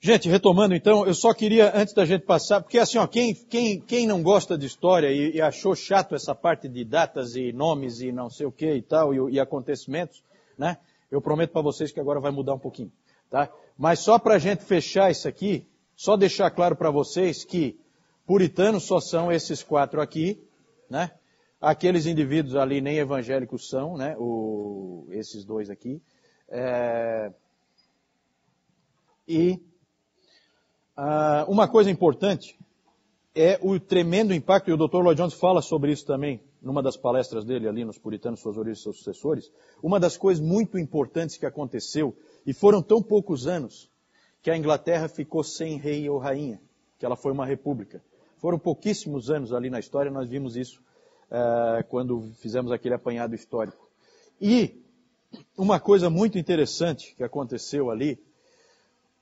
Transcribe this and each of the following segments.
Gente, retomando então, eu só queria, antes da gente passar, porque assim, ó, quem não gosta de história e achou chato essa parte de datas e nomes e não sei o que e tal, e acontecimentos, né? Eu prometo para vocês que agora vai mudar um pouquinho, tá? Mas só para a gente fechar isso aqui, só deixar claro para vocês que puritanos só são esses 4 aqui, né? Aqueles indivíduos ali nem evangélicos são, né? Esses 2 aqui. Uma coisa importante é o tremendo impacto, e o Dr. Lloyd Jones fala sobre isso também, numa das palestras dele ali nos Puritanos, Suas Origens e Seus Sucessores. Uma das coisas muito importantes que aconteceu, e foram tão poucos anos, que a Inglaterra ficou sem rei ou rainha, que ela foi uma república. Foram pouquíssimos anos ali na história, nós vimos isso quando fizemos aquele apanhado histórico. E uma coisa muito interessante que aconteceu ali,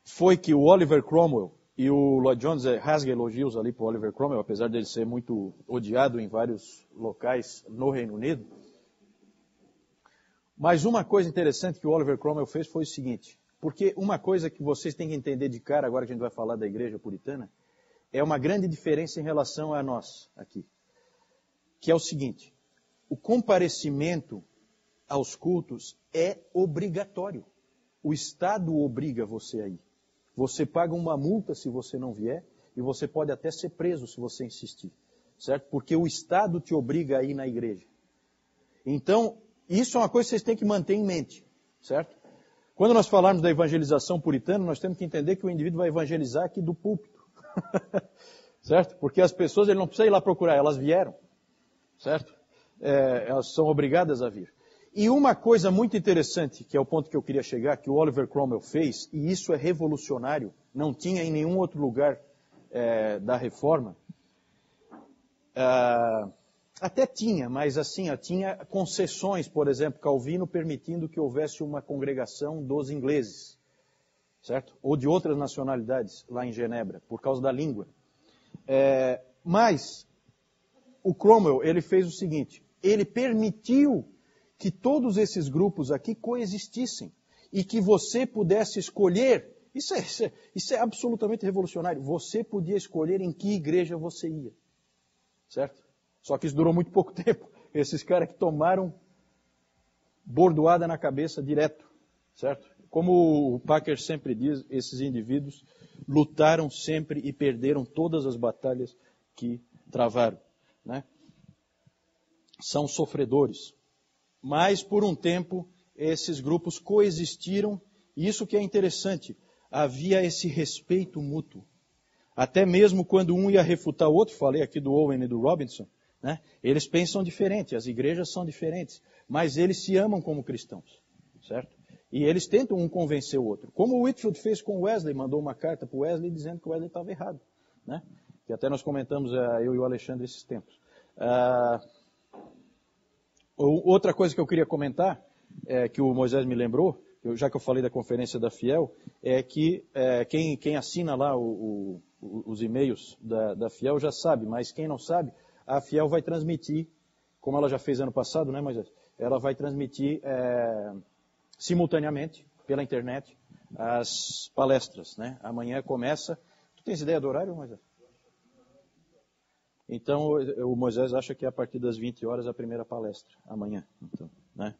foi que o Oliver Cromwell, e o Lloyd Jones rasga elogios ali para o Oliver Cromwell, apesar dele ser muito odiado em vários locais no Reino Unido. Mas uma coisa interessante que o Oliver Cromwell fez foi o seguinte, porque uma coisa que vocês têm que entender de cara, agora que a gente vai falar da igreja puritana, é uma grande diferença em relação a nós aqui, que é o seguinte, o comparecimento aos cultos é obrigatório. O Estado obriga você a ir. Você paga uma multa se você não vier, e você pode até ser preso se você insistir, certo? Porque o Estado te obriga a ir na igreja. Então, isso é uma coisa que vocês têm que manter em mente, certo? Quando nós falarmos da evangelização puritana, nós temos que entender que o indivíduo vai evangelizar aqui do púlpito, certo? Porque as pessoas, ele não precisa ir lá procurar, elas vieram, certo? Elas são obrigadas a vir. E uma coisa muito interessante, que é o ponto que eu queria chegar, que o Oliver Cromwell fez, e isso é revolucionário, não tinha em nenhum outro lugar da Reforma, até tinha, mas assim, tinha concessões, por exemplo, Calvino permitindo que houvesse uma congregação dos ingleses, certo? Ou de outras nacionalidades lá em Genebra, por causa da língua. Mas o Cromwell, ele fez o seguinte, ele permitiu que todos esses grupos aqui coexistissem e que você pudesse escolher, isso é absolutamente revolucionário, você podia escolher em que igreja você ia, certo? Só que isso durou muito pouco tempo, esses caras que tomaram bordoada na cabeça direto, certo? Como o Packer sempre diz, esses indivíduos lutaram sempre e perderam todas as batalhas que travaram, né? São sofredores. Mas, por um tempo, esses grupos coexistiram, e isso que é interessante, havia esse respeito mútuo. Até mesmo quando um ia refutar o outro, falei aqui do Owen e do Robinson, né? Eles pensam diferente, as igrejas são diferentes, mas eles se amam como cristãos, certo? E eles tentam um convencer o outro. Como o Whitefield fez com Wesley, mandou uma carta para o Wesley dizendo que o Wesley estava errado, né? Que até nós comentamos, eu e o Alexandre, esses tempos. Outra coisa que eu queria comentar, que o Moisés me lembrou, já que eu falei da conferência da Fiel, é que quem assina lá os e-mails da Fiel já sabe, mas quem não sabe, a Fiel vai transmitir, como ela já fez ano passado, né, Moisés? Ela vai transmitir simultaneamente, pela internet, as palestras, né? Amanhã começa... Tu tens ideia do horário, Moisés? Então, o Moisés acha que é a partir das 20 horas a primeira palestra, amanhã. Então, né?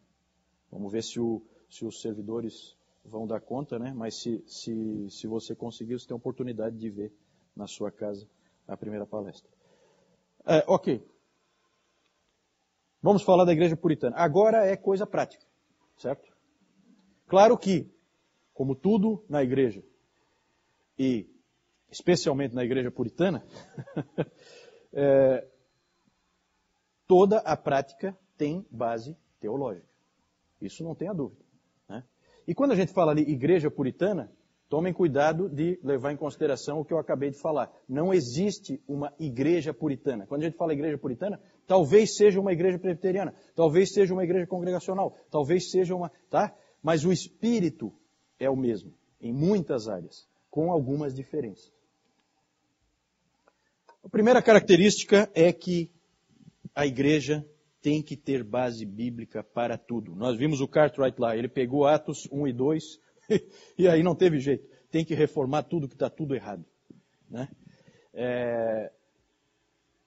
Vamos ver se os servidores vão dar conta, né? Mas se você conseguir, você tem a oportunidade de ver na sua casa a primeira palestra. Ok. Vamos falar da igreja puritana. Agora é coisa prática, certo? Claro que, como tudo na igreja, e especialmente na igreja puritana, toda a prática tem base teológica. Isso não tem a dúvida, né? E quando a gente fala ali igreja puritana, tomem cuidado de levar em consideração o que eu acabei de falar. Não existe uma igreja puritana. Quando a gente fala igreja puritana, talvez seja uma igreja presbiteriana, talvez seja uma igreja congregacional, talvez seja uma... tá? Mas o espírito é o mesmo, em muitas áreas, com algumas diferenças. A primeira característica é que a igreja tem que ter base bíblica para tudo. Nós vimos o Cartwright lá, ele pegou Atos 1 e 2, e aí não teve jeito. tem que reformar tudo que está tudo errado. Né?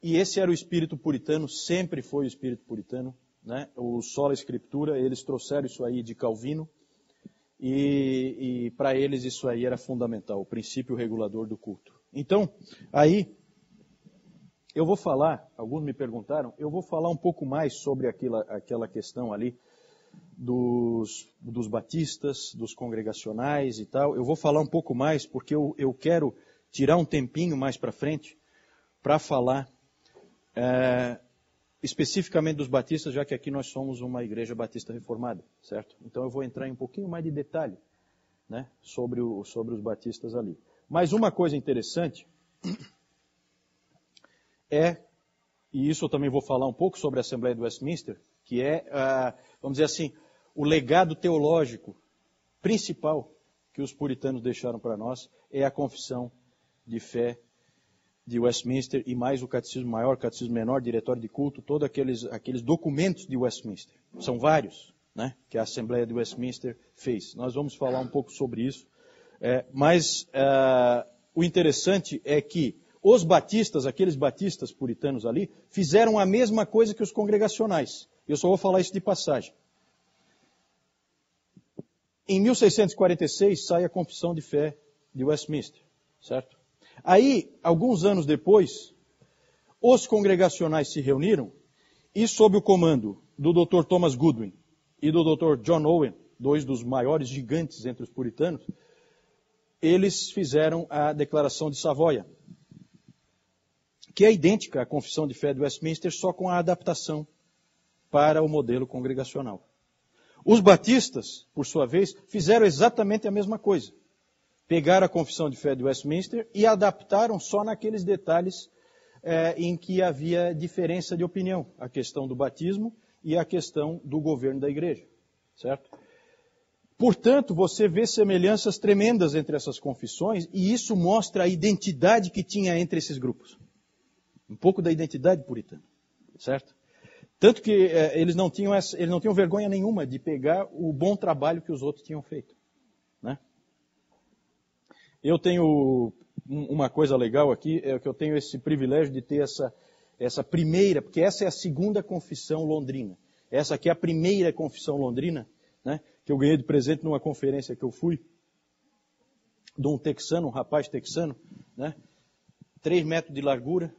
E esse era o espírito puritano, sempre foi o espírito puritano. Né? O Sola Escritura, eles trouxeram isso aí de Calvino, e para eles isso aí era fundamental, o princípio regulador do culto. Então, aí, eu vou falar, alguns me perguntaram, eu vou falar um pouco mais sobre aquela questão ali dos batistas, dos congregacionais e tal. Eu vou falar um pouco mais porque eu quero tirar um tempinho mais para frente para falar especificamente dos batistas, já que aqui nós somos uma igreja batista reformada, certo? Então eu vou entrar em um pouquinho mais de detalhe, né, sobre os batistas ali. Mas uma coisa interessante e isso eu também vou falar um pouco sobre a Assembleia de Westminster, que vamos dizer assim, o legado teológico principal que os puritanos deixaram para nós é a confissão de fé de Westminster e mais o catecismo maior, catecismo menor, diretório de culto, todos aqueles documentos de Westminster. São vários, né, que a Assembleia de Westminster fez. Nós vamos falar um pouco sobre isso. Mas o interessante é que os batistas, aqueles batistas puritanos ali, fizeram a mesma coisa que os congregacionais. Eu só vou falar isso de passagem. Em 1646 sai a Confissão de Fé de Westminster, certo? Aí, alguns anos depois, os congregacionais se reuniram e, sob o comando do Dr. Thomas Goodwin e do Dr. John Owen, dois dos maiores gigantes entre os puritanos, eles fizeram a Declaração de Savoia, que é idêntica à Confissão de Fé de Westminster, só com a adaptação para o modelo congregacional. Os batistas, por sua vez, fizeram exatamente a mesma coisa. Pegaram a Confissão de Fé de Westminster e adaptaram só naqueles detalhes em que havia diferença de opinião. A questão do batismo e a questão do governo da igreja. Certo? Portanto, você vê semelhanças tremendas entre essas confissões e isso mostra a identidade que tinha entre esses grupos. Um pouco da identidade puritana. Certo? Tanto que eles não tinham vergonha nenhuma de pegar o bom trabalho que os outros tinham feito. Né? Eu tenho uma coisa legal aqui, é que eu tenho esse privilégio de ter essa primeira, porque essa é a segunda confissão londrina. Essa aqui é a primeira confissão londrina, né, que eu ganhei de presente numa conferência que eu fui, de um texano, um rapaz texano, né, 3 metros de largura,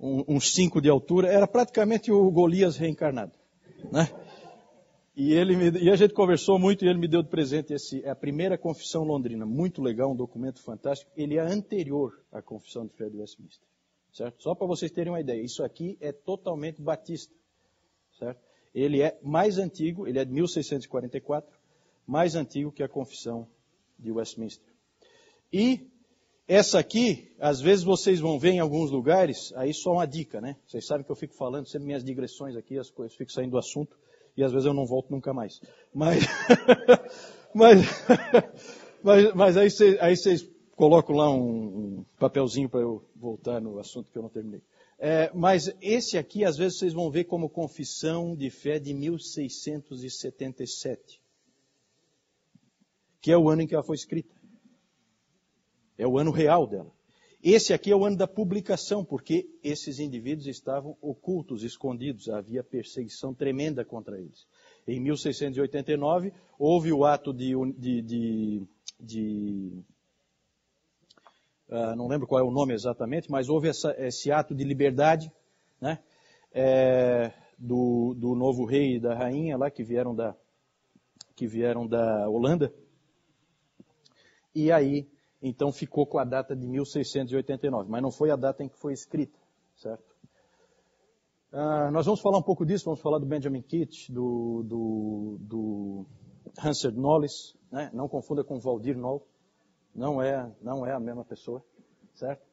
uns 5 de altura, era praticamente o Golias reencarnado. Né? E a gente conversou muito e ele me deu de presente a primeira confissão londrina. Muito legal, um documento fantástico. Ele é anterior à Confissão de Fé de Westminster. Certo? Só para vocês terem uma ideia. Isso aqui é totalmente batista. Certo? Ele é mais antigo, ele é de 1644, mais antigo que a Confissão de Westminster. E essa aqui, às vezes vocês vão ver em alguns lugares, aí só uma dica, né? Vocês sabem que eu fico falando sempre minhas digressões aqui, as coisas ficam saindo do assunto. E às vezes eu não volto nunca mais. Mas aí vocês colocam lá um papelzinho para eu voltar no assunto que eu não terminei. Mas esse aqui, às vezes, vocês vão ver como Confissão de Fé de 1677. Que é o ano em que ela foi escrita. É o ano real dela. Esse aqui é o ano da publicação, porque esses indivíduos estavam ocultos, escondidos. Havia perseguição tremenda contra eles. Em 1689, houve o ato não lembro qual é o nome exatamente, mas houve esse ato de liberdade, né, do novo rei e da rainha lá, que vieram da Holanda. E aí, então ficou com a data de 1689, mas não foi a data em que foi escrita, certo? Nós vamos falar um pouco disso, vamos falar do Benjamin Keach, do Hansard Knollys, né? Não confunda com Valdir Knoll, não é a mesma pessoa, certo?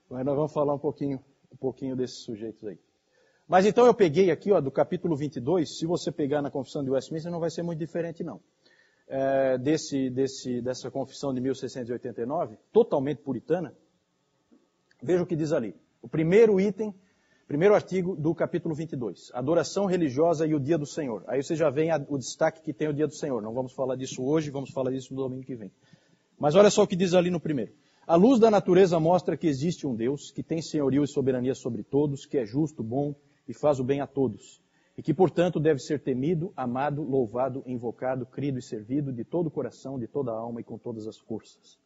Mas nós vamos falar um pouquinho desses sujeitos aí. Mas então eu peguei aqui, do capítulo 22, se você pegar na Confissão de Westminster não vai ser muito diferente não. Dessa confissão de 1689, totalmente puritana, veja o que diz ali. O primeiro item Primeiro artigo do capítulo 22. Adoração religiosa e o dia do Senhor. Aí você já vem o destaque que tem o dia do Senhor. Não vamos falar disso hoje, vamos falar disso no domingo que vem. Mas olha só o que diz ali no primeiro. A luz da natureza mostra que existe um Deus que tem senhorio e soberania sobre todos, que é justo, bom e faz o bem a todos. E que, portanto, deve ser temido, amado, louvado, invocado, crido e servido de todo o coração, de toda a alma e com todas as forças.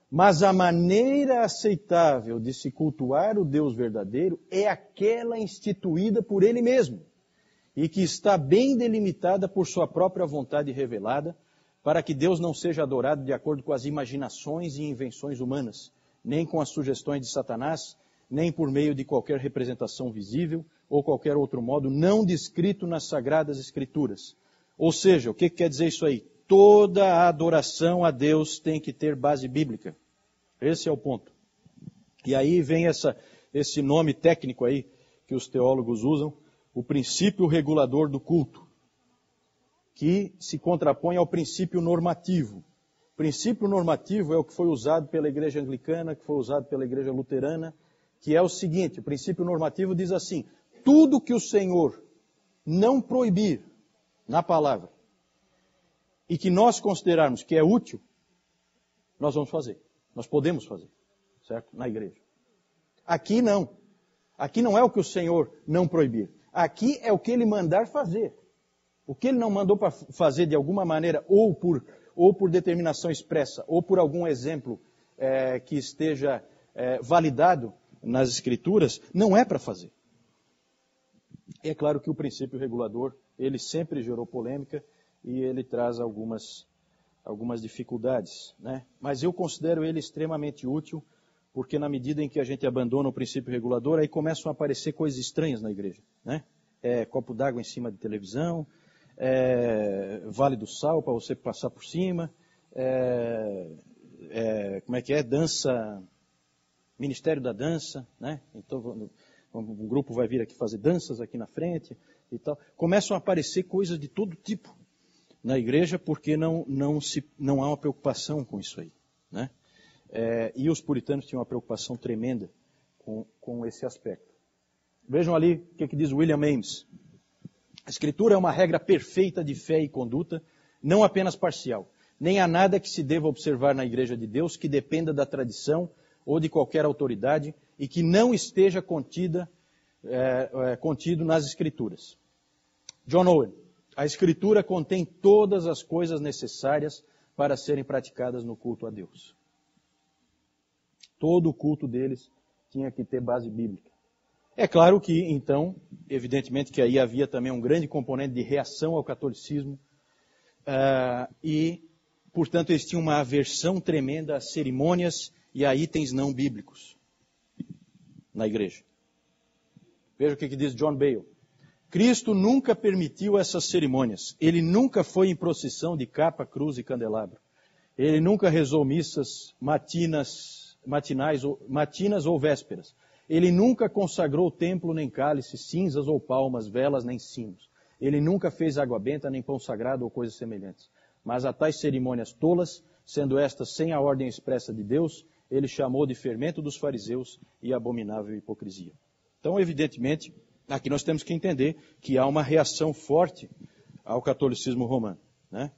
Mas a maneira aceitável de se cultuar o Deus verdadeiro é aquela instituída por Ele mesmo e que está bem delimitada por sua própria vontade revelada, para que Deus não seja adorado de acordo com as imaginações e invenções humanas, nem com as sugestões de Satanás, nem por meio de qualquer representação visível ou qualquer outro modo não descrito nas Sagradas Escrituras. Ou seja, o que quer dizer isso aí? Toda a adoração a Deus tem que ter base bíblica. Esse é o ponto. E aí vem esse nome técnico aí que os teólogos usam, o princípio regulador do culto, que se contrapõe ao princípio normativo. O princípio normativo é o que foi usado pela igreja anglicana, que foi usado pela igreja luterana, que é o seguinte, o princípio normativo diz assim, tudo que o Senhor não proibir na palavra, e que nós considerarmos que é útil, nós vamos fazer. Nós podemos fazer, certo? Na igreja. Aqui não. Aqui não é o que o Senhor não proibir. Aqui é o que Ele mandar fazer. O que Ele não mandou para fazer de alguma maneira, ou por determinação expressa, ou por algum exemplo que esteja validado nas Escrituras, não é para fazer. É claro que o princípio regulador, ele sempre gerou polêmica, e ele traz algumas dificuldades, né? Mas eu considero ele extremamente útil, porque na medida em que a gente abandona o princípio regulador, aí começam a aparecer coisas estranhas na igreja, né? Copo d'água em cima de televisão, vale do sal para você passar por cima, dança, ministério da dança, né? Então um grupo vai vir aqui fazer danças aqui na frente e tal. Começam a aparecer coisas de todo tipo na igreja, porque não há uma preocupação com isso aí, né? E os puritanos tinham uma preocupação tremenda com esse aspecto. Vejam ali o que diz William Ames. A Escritura é uma regra perfeita de fé e conduta, não apenas parcial. Nem há nada que se deva observar na igreja de Deus que dependa da tradição ou de qualquer autoridade e que não esteja contido nas Escrituras. John Owen. A Escritura contém todas as coisas necessárias para serem praticadas no culto a Deus. Todo o culto deles tinha que ter base bíblica. É claro que, então, evidentemente que aí havia também um grande componente de reação ao catolicismo e, portanto, eles tinham uma aversão tremenda a cerimônias e a itens não bíblicos na igreja. Veja o que diz John Bale. Cristo nunca permitiu essas cerimônias. Ele nunca foi em procissão de capa, cruz e candelabro. Ele nunca rezou missas matinas ou vésperas. Ele nunca consagrou templo nem cálice, cinzas ou palmas, velas nem sinos. Ele nunca fez água benta, nem pão sagrado ou coisas semelhantes. Mas a tais cerimônias tolas, sendo estas sem a ordem expressa de Deus, ele chamou de fermento dos fariseus e abominável hipocrisia. Então, evidentemente, aqui nós temos que entender que há uma reação forte ao catolicismo romano, né?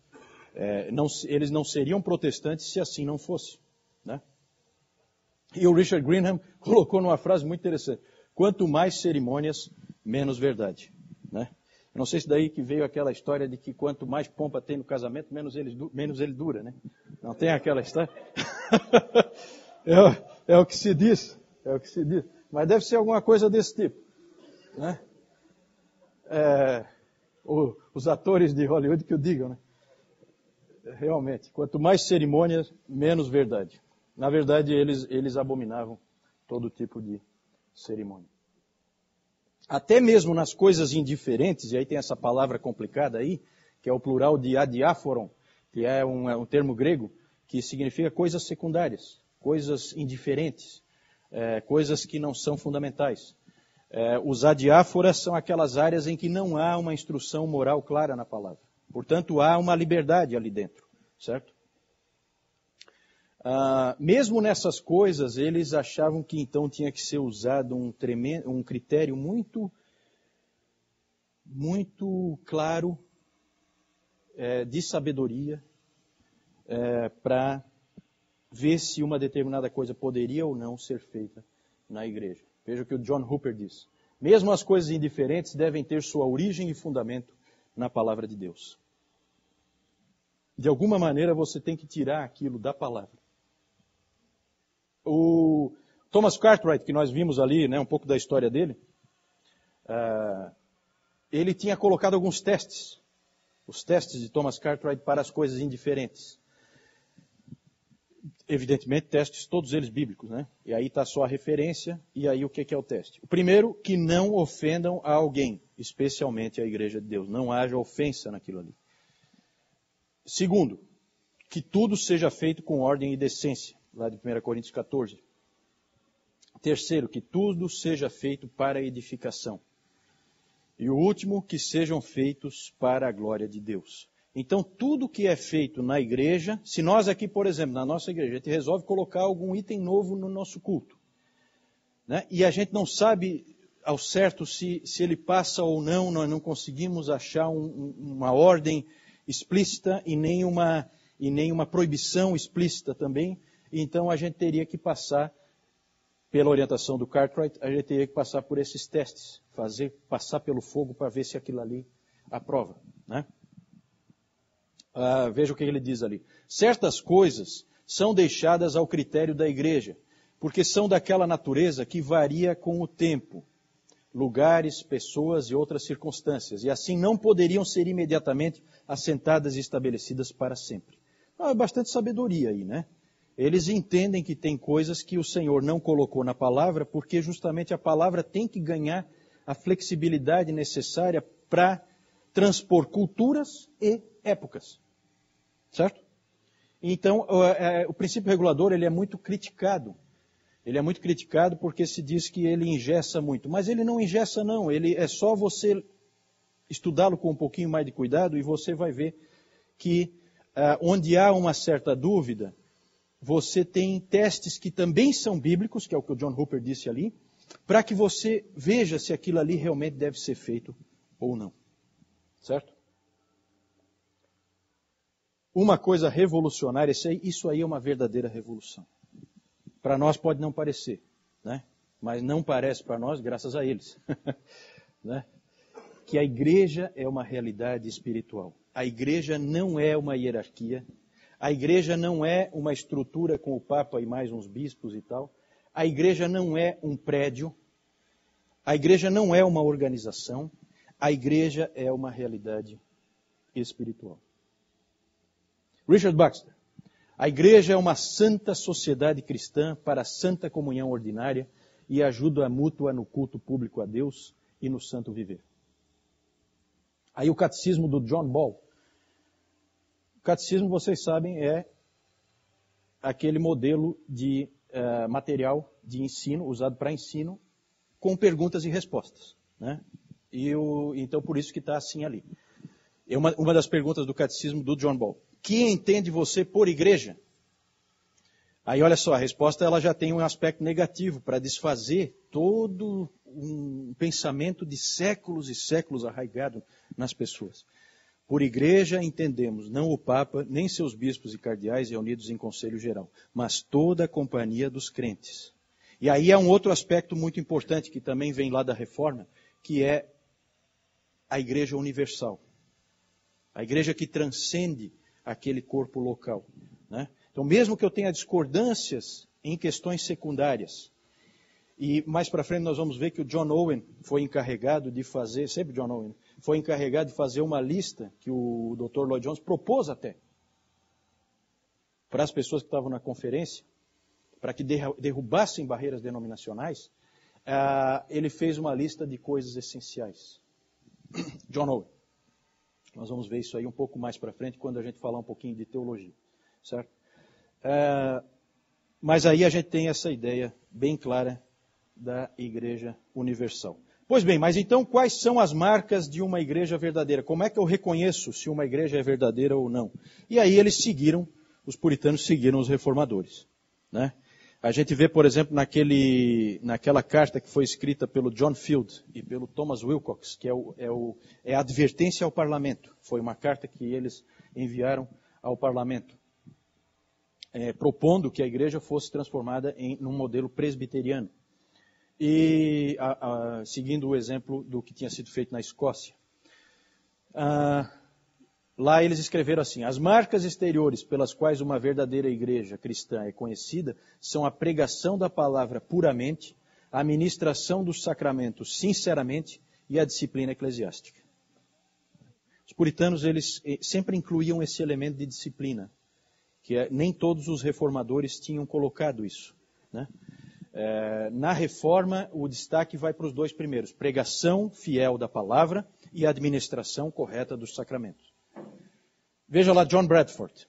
Eles não seriam protestantes se assim não fosse, né? E o Richard Greenham colocou numa frase muito interessante: quanto mais cerimônias, menos verdade, né? Eu não sei se daí que veio aquela história de que quanto mais pompa tem no casamento, menos ele dura, né? Não tem aquela história? É o que se diz, mas deve ser alguma coisa desse tipo, né? Os atores de Hollywood que o digam, né? Realmente, quanto mais cerimônias, menos verdade. Na verdade, eles abominavam todo tipo de cerimônia. Até mesmo nas coisas indiferentes, e aí tem essa palavra complicada aí, que é o plural de adiáforon, que é um termo grego, que significa coisas secundárias, coisas indiferentes, coisas que não são fundamentais. Os adiáforas são aquelas áreas em que não há uma instrução moral clara na palavra. Portanto, há uma liberdade ali dentro, certo? Mesmo nessas coisas, eles achavam que então tinha que ser usado um critério muito claro de sabedoria para ver se uma determinada coisa poderia ou não ser feita na igreja. Veja o que o John Hooper diz. Mesmo as coisas indiferentes devem ter sua origem e fundamento na palavra de Deus. De alguma maneira você tem que tirar aquilo da palavra. O Thomas Cartwright, que nós vimos ali, um pouco da história dele, ele tinha colocado alguns testes. Os testes de Thomas Cartwright para as coisas indiferentes. Evidentemente, testes, todos eles bíblicos, né? E aí está só a referência, e aí o que é o teste? O primeiro, que não ofendam a alguém, especialmente a igreja de Deus. Não haja ofensa naquilo ali. Segundo, que tudo seja feito com ordem e decência, lá de 1 Coríntios 14. Terceiro, que tudo seja feito para edificação. E o último, que sejam feitos para a glória de Deus. Então, tudo que é feito na igreja, se nós aqui, por exemplo, na nossa igreja, a gente resolve colocar algum item novo no nosso culto, né? E a gente não sabe ao certo se ele passa ou não, nós não conseguimos achar uma ordem explícita e nem uma proibição explícita também, então a gente teria que passar, pela orientação do Cartwright, a gente teria que passar por esses testes, passar pelo fogo para ver se aquilo ali aprova, né? Veja o que ele diz ali. Certas coisas são deixadas ao critério da igreja, porque são daquela natureza que varia com o tempo, lugares, pessoas e outras circunstâncias, e assim não poderiam ser imediatamente assentadas e estabelecidas para sempre. É bastante sabedoria aí, né? Eles entendem que tem coisas que o Senhor não colocou na palavra, porque justamente a palavra tem que ganhar a flexibilidade necessária para transpor culturas e épocas. Certo? Então, o princípio regulador ele é muito criticado. Ele é muito criticado porque se diz que ele engessa muito. Mas ele não engessa não, ele é só você estudá-lo com um pouquinho mais de cuidado e você vai ver que onde há uma certa dúvida, você tem testes que também são bíblicos, que é o que o John Hooper disse ali, para que você veja se aquilo ali realmente deve ser feito ou não. Certo? Uma coisa revolucionária, isso aí é uma verdadeira revolução. Para nós pode não parecer, né? Mas não parece para nós, graças a eles. Né? Que a igreja é uma realidade espiritual. A igreja não é uma hierarquia. A igreja não é uma estrutura com o Papa e mais uns bispos e tal. A igreja não é um prédio. A igreja não é uma organização. A igreja é uma realidade espiritual. Richard Baxter. A igreja é uma santa sociedade cristã para a santa comunhão ordinária e ajuda mútua no culto público a Deus e no santo viver. Aí o catecismo do John Ball. O catecismo, vocês sabem, é aquele modelo de material de ensino, usado para ensino, com perguntas e respostas, né? Então, por isso que está assim ali. É uma das perguntas do catecismo do John Ball. Que entende você por igreja? Aí, olha só, a resposta ela já tem um aspecto negativo para desfazer todo um pensamento de séculos e séculos arraigado nas pessoas. Por igreja entendemos não o Papa, nem seus bispos e cardeais reunidos em conselho geral, mas toda a companhia dos crentes. E aí há um outro aspecto muito importante que também vem lá da Reforma, que é a igreja universal. A igreja que transcende aquele corpo local, né? Então, mesmo que eu tenha discordâncias em questões secundárias, e mais para frente nós vamos ver que o John Owen foi encarregado de fazer, sempre John Owen, foi encarregado de fazer uma lista que o Dr. Lloyd Jones propôs até, para as pessoas que estavam na conferência, para que derrubassem barreiras denominacionais, ele fez uma lista de coisas essenciais. John Owen. Nós vamos ver isso aí um pouco mais para frente, quando a gente falar um pouquinho de teologia, certo? Mas aí a gente tem essa ideia bem clara da igreja universal. Pois bem, mas então quais são as marcas de uma igreja verdadeira? Como é que eu reconheço se uma igreja é verdadeira ou não? E aí eles seguiram os puritanos seguiram os reformadores, né? A gente vê, por exemplo, naquela carta que foi escrita pelo John Field e pelo Thomas Wilcox, que é a advertência ao parlamento. Foi uma carta que eles enviaram ao parlamento, propondo que a igreja fosse transformada num modelo presbiteriano. E seguindo o exemplo do que tinha sido feito na Escócia. Lá eles escreveram assim: as marcas exteriores pelas quais uma verdadeira igreja cristã é conhecida são a pregação da palavra puramente, a ministração dos sacramentos sinceramente e a disciplina eclesiástica. Os puritanos eles sempre incluíam esse elemento de disciplina, que nem todos os reformadores tinham colocado isso, né? Na reforma, o destaque vai para os dois primeiros: pregação fiel da palavra e administração correta dos sacramentos. Veja lá John Bradford.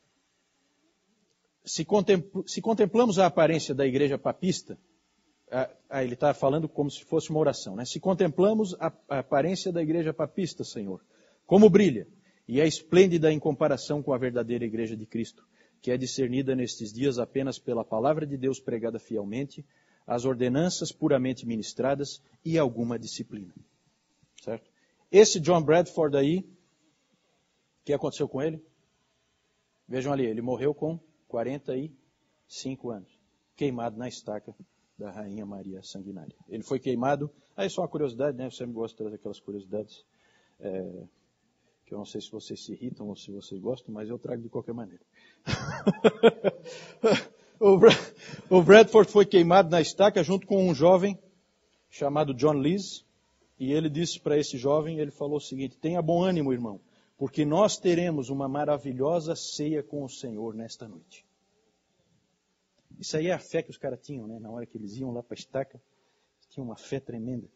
Se contemplamos a aparência da igreja papista, ele está falando como se fosse uma oração, né? Se contemplamos a aparência da igreja papista, Senhor, como brilha, e é esplêndida em comparação com a verdadeira igreja de Cristo, que é discernida nestes dias apenas pela palavra de Deus pregada fielmente, as ordenanças puramente ministradas e alguma disciplina. Certo? Esse John Bradford aí, o que aconteceu com ele? Vejam ali, ele morreu com 45 anos, queimado na estaca da Rainha Maria Sanguinária. Ele foi queimado, aí só uma curiosidade, né? Eu sempre gosto de trazer aquelas curiosidades, que eu não sei se vocês se irritam ou se vocês gostam, mas eu trago de qualquer maneira. O Bradford foi queimado na estaca junto com um jovem chamado John Lees, e ele disse para esse jovem, ele falou o seguinte: tenha bom ânimo, irmão, porque nós teremos uma maravilhosa ceia com o Senhor nesta noite. Isso aí é a fé que os caras tinham, né? Na hora que eles iam lá para a estaca, tinham uma fé tremenda.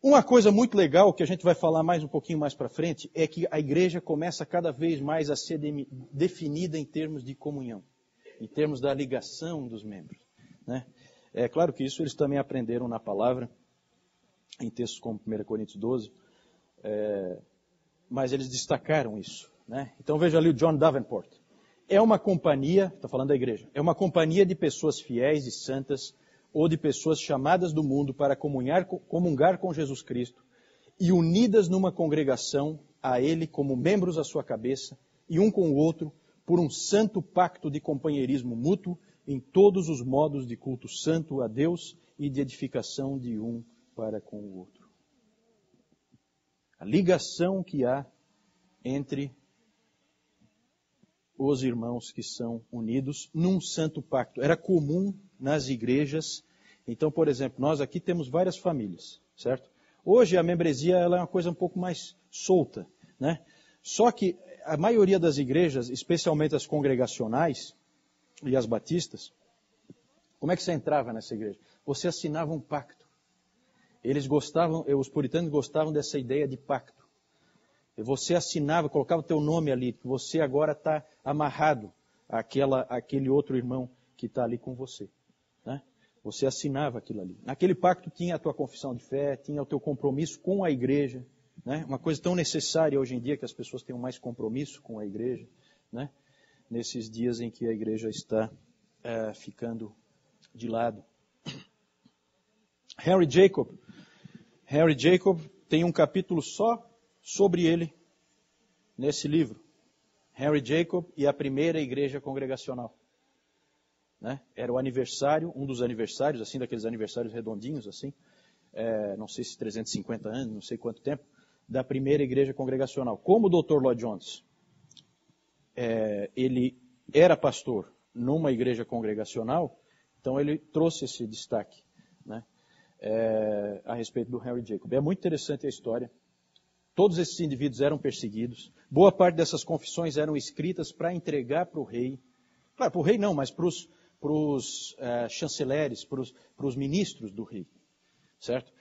Uma coisa muito legal, que a gente vai falar mais um pouquinho mais para frente, é que a igreja começa cada vez mais a ser definida em termos de comunhão, em termos da ligação dos membros, né? É claro que isso eles também aprenderam na palavra, em textos como 1 Coríntios 12, mas eles destacaram isso, né? Então veja ali o John Davenport. É uma companhia, está falando da igreja, é uma companhia de pessoas fiéis e santas, ou de pessoas chamadas do mundo para comungar com Jesus Cristo e unidas numa congregação a Ele como membros à sua cabeça e um com o outro por um santo pacto de companheirismo mútuo em todos os modos de culto santo a Deus e de edificação de um para com o outro. A ligação que há entre os irmãos que são unidos num santo pacto. Era comum nas igrejas. Então, por exemplo, nós aqui temos várias famílias, certo? Hoje a membresia ela é uma coisa um pouco mais solta, né? Só que a maioria das igrejas, especialmente as congregacionais e as batistas, como é que você entrava nessa igreja? Você assinava um pacto. Os puritanos gostavam dessa ideia de pacto. E você assinava, colocava o teu nome ali, que você agora está amarrado àquele outro irmão que está ali com você, né? Você assinava aquilo ali. Naquele pacto tinha a tua confissão de fé, tinha o teu compromisso com a igreja, né? Uma coisa tão necessária hoje em dia que as pessoas tenham mais compromisso com a igreja, né? Nesses dias em que a igreja está ficando de lado. Henry Jacob tem um capítulo só sobre ele nesse livro. Henry Jacob e a primeira igreja congregacional, né? Era o aniversário, um dos aniversários, assim, daqueles aniversários redondinhos, assim, não sei se 350 anos, não sei quanto tempo, da primeira igreja congregacional. Como o Dr. Lloyd Jones, ele era pastor numa igreja congregacional, então ele trouxe esse destaque, né, a respeito do Henry Jacob. É muito interessante a história. Todos esses indivíduos eram perseguidos. Boa parte dessas confissões eram escritas para entregar para o rei. Claro, para o rei não, mas para os chanceleres, para os ministros do rei. Certo?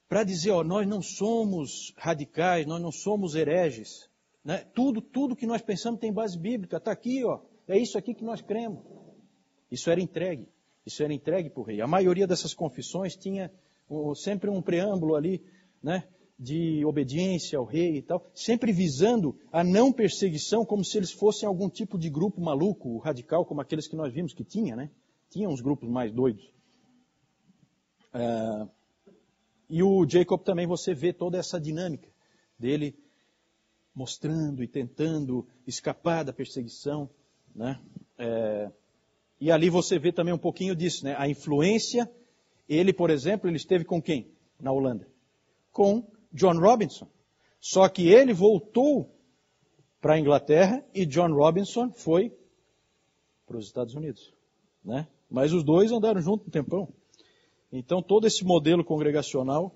Para dizer, nós não somos radicais, nós não somos hereges, né? Tudo que nós pensamos tem base bíblica. Está aqui, é isso aqui que nós cremos. Isso era entregue para o rei. A maioria dessas confissões tinha sempre um preâmbulo ali, né, de obediência ao rei e tal, sempre visando a não perseguição, como se eles fossem algum tipo de grupo maluco, radical, como aqueles que nós vimos que tinha, né? Tinha uns grupos mais doidos. E o Jacob também, você vê toda essa dinâmica dele mostrando e tentando escapar da perseguição, né? E ali você vê também um pouquinho disso, né? A influência. Ele, por exemplo, ele esteve com quem na Holanda? Com John Robinson. Só que ele voltou para a Inglaterra e John Robinson foi para os Estados Unidos, né? Mas os dois andaram juntos um tempão. Então, todo esse modelo congregacional,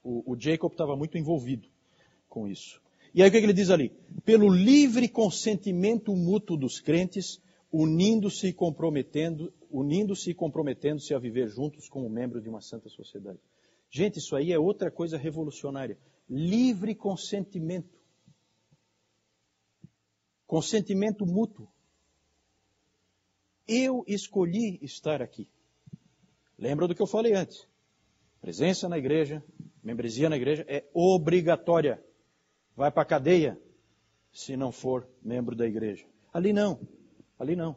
o Jacob estava muito envolvido com isso. E aí o que ele diz ali? Pelo livre consentimento mútuo dos crentes, unindo-se e comprometendo-se a viver juntos como membros de uma santa sociedade. Gente, isso aí é outra coisa revolucionária. Livre consentimento. Consentimento mútuo. Eu escolhi estar aqui. Lembra do que eu falei antes? Presença na igreja, membresia na igreja é obrigatória. Vai para a cadeia se não for membro da igreja. Ali não. Ali não.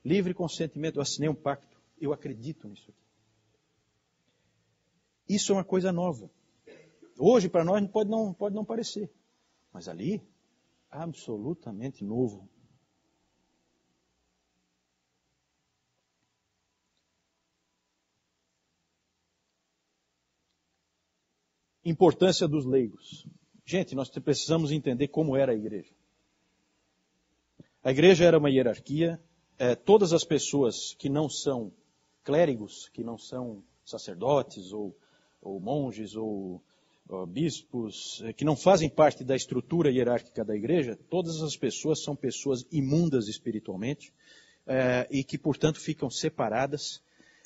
Livre consentimento. Eu assinei um pacto. Eu acredito nisso aqui. Isso é uma coisa nova. Hoje, para nós, pode não parecer. Mas ali, absolutamente novo. Importância dos leigos. Gente, nós precisamos entender como era a igreja. A igreja era uma hierarquia. Todas as pessoas que não são clérigos, que não são sacerdotes ou monges ou bispos, que não fazem parte da estrutura hierárquica da igreja, todas as pessoas são pessoas imundas espiritualmente e que, portanto, ficam separadas.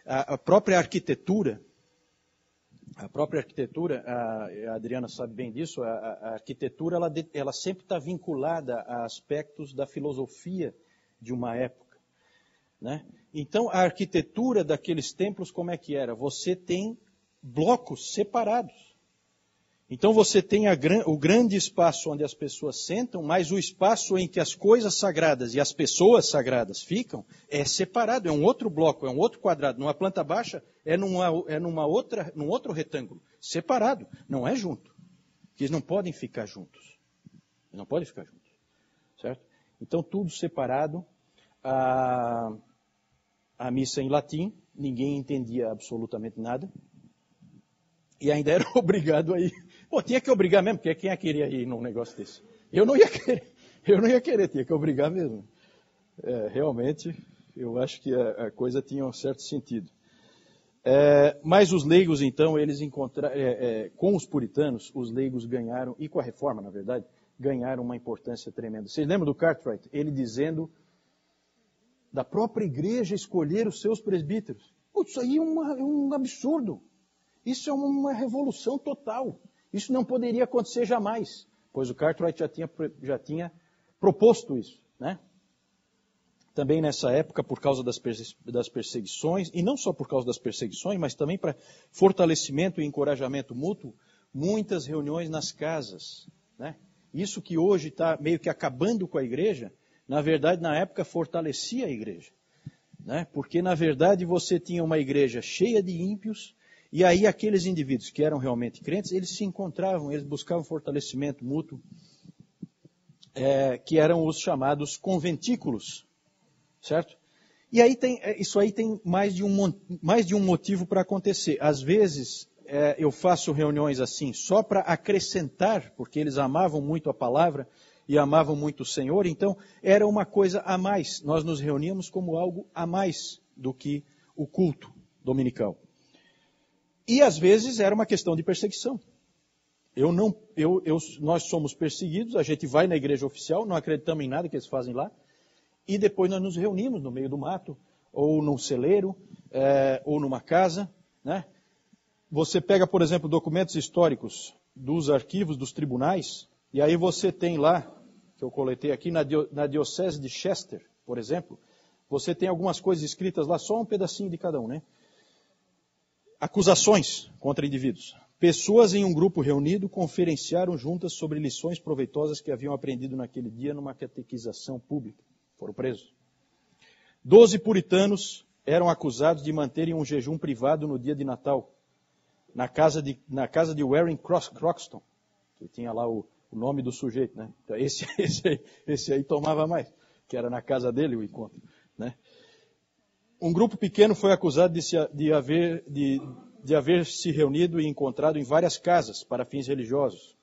A própria arquitetura, a Adriana sabe bem disso, a arquitetura ela sempre está vinculada a aspectos da filosofia de uma época, né? Então, a arquitetura daqueles templos, como é que era? Você tem blocos separados. Então, você tem o grande espaço onde as pessoas sentam, mas o espaço em que as coisas sagradas e as pessoas sagradas ficam é separado, é um outro bloco, é um outro quadrado. Numa planta baixa num outro retângulo, separado, não é junto. Porque eles não podem ficar juntos. Eles não podem ficar juntos. Certo? Então, tudo separado. A missa em latim, ninguém entendia absolutamente nada. E ainda era obrigado a ir. Pô, tinha que obrigar mesmo, porque quem queria ir num negócio desse? Eu não ia querer, tinha que obrigar mesmo. Realmente, eu acho que a coisa tinha um certo sentido. Mas os leigos, então, eles encontraram, com os puritanos, os leigos ganharam, e com a reforma, na verdade, ganharam uma importância tremenda. Vocês lembram do Cartwright? Ele dizendo da própria igreja escolher os seus presbíteros. Isso aí é um absurdo. Isso é uma revolução total. Isso não poderia acontecer jamais, pois o Cartwright já tinha proposto isso, né? Também nessa época, por causa das perseguições, e não só por causa das perseguições, mas também para fortalecimento e encorajamento mútuo, muitas reuniões nas casas, né? Isso que hoje está meio que acabando com a igreja, na verdade, na época, fortalecia a igreja, né? Porque, na verdade, você tinha uma igreja cheia de ímpios, e aí aqueles indivíduos que eram realmente crentes, eles se encontravam, eles buscavam fortalecimento mútuo, que eram os chamados conventículos, certo? E aí isso aí tem mais de um motivo para acontecer. Às vezes eu faço reuniões assim só para acrescentar, porque eles amavam muito a palavra e amavam muito o Senhor, então era uma coisa a mais. Nós nos reuníamos como algo a mais do que o culto dominical. E às vezes era uma questão de perseguição. Nós somos perseguidos, a gente vai na igreja oficial, não acreditamos em nada que eles fazem lá, e depois nós nos reunimos no meio do mato, ou num celeiro, ou numa casa, né? Você pega, por exemplo, documentos históricos dos arquivos dos tribunais, e aí você tem lá, que eu coletei aqui, na diocese de Chester, por exemplo, você tem algumas coisas escritas lá, só um pedacinho de cada um, né? Acusações contra indivíduos. Pessoas em um grupo reunido conferenciaram juntas sobre lições proveitosas que haviam aprendido naquele dia numa catequização pública. Foram presos. 12 puritanos eram acusados de manterem um jejum privado no dia de Natal, na casa de Warren Croxton, que tinha lá o nome do sujeito, né? Então, esse aí tomava mais, que era na casa dele o encontro, né? Um grupo pequeno foi acusado de haver se reunido e encontrado em várias casas para fins religiosos.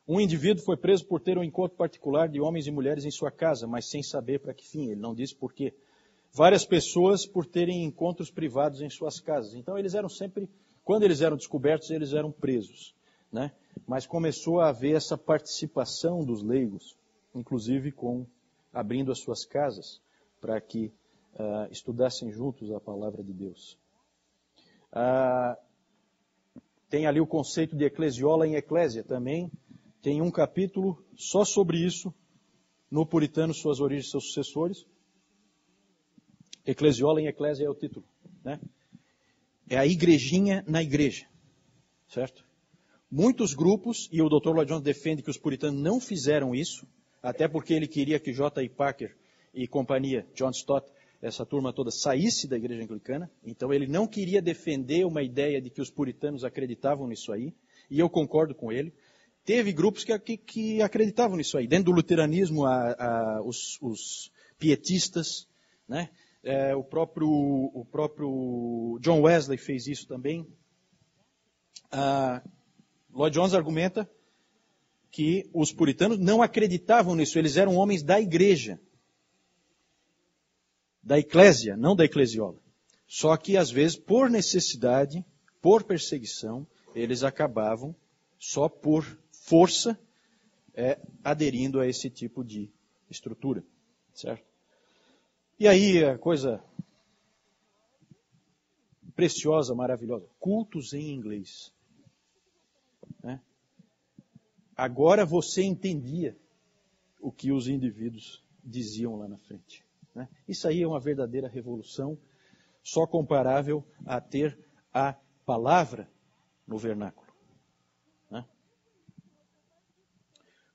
Um indivíduo foi preso por ter um encontro particular de homens e mulheres em sua casa, mas sem saber para que fim, ele não disse por quê. Várias pessoas por terem encontros privados em suas casas. Então eles eram sempre, quando eles eram descobertos, eles eram presos, né? Mas começou a haver essa participação dos leigos, inclusive abrindo as suas casas para que estudassem juntos a palavra de Deus. Tem ali o conceito de eclesiola em eclésia também. Tem um capítulo só sobre isso, no Puritano, Suas Origens e Seus Sucessores. Eclesiola em eclésia é o título, né? É a igrejinha na igreja, certo? Muitos grupos, e o Dr. Lloyd Jones defende que os puritanos não fizeram isso, até porque ele queria que J.I. Packer e companhia, John Stott, essa turma toda, saísse da igreja anglicana. Então ele não queria defender uma ideia de que os puritanos acreditavam nisso aí, e eu concordo com ele. Teve grupos que acreditavam nisso aí. Dentro do luteranismo, os pietistas, né? O próprio John Wesley fez isso também. Lloyd Jones argumenta que os puritanos não acreditavam nisso, eles eram homens da igreja, da eclésia, não da eclesiola. Só que, às vezes, por necessidade, por perseguição, eles acabavam, só por força, aderindo a esse tipo de estrutura, certo? E aí, a coisa preciosa, maravilhosa, cultos em inglês. Né? Agora você entendia o que os indivíduos diziam lá na frente. Né? Isso aí é uma verdadeira revolução, só comparável a ter a palavra no vernáculo. Né?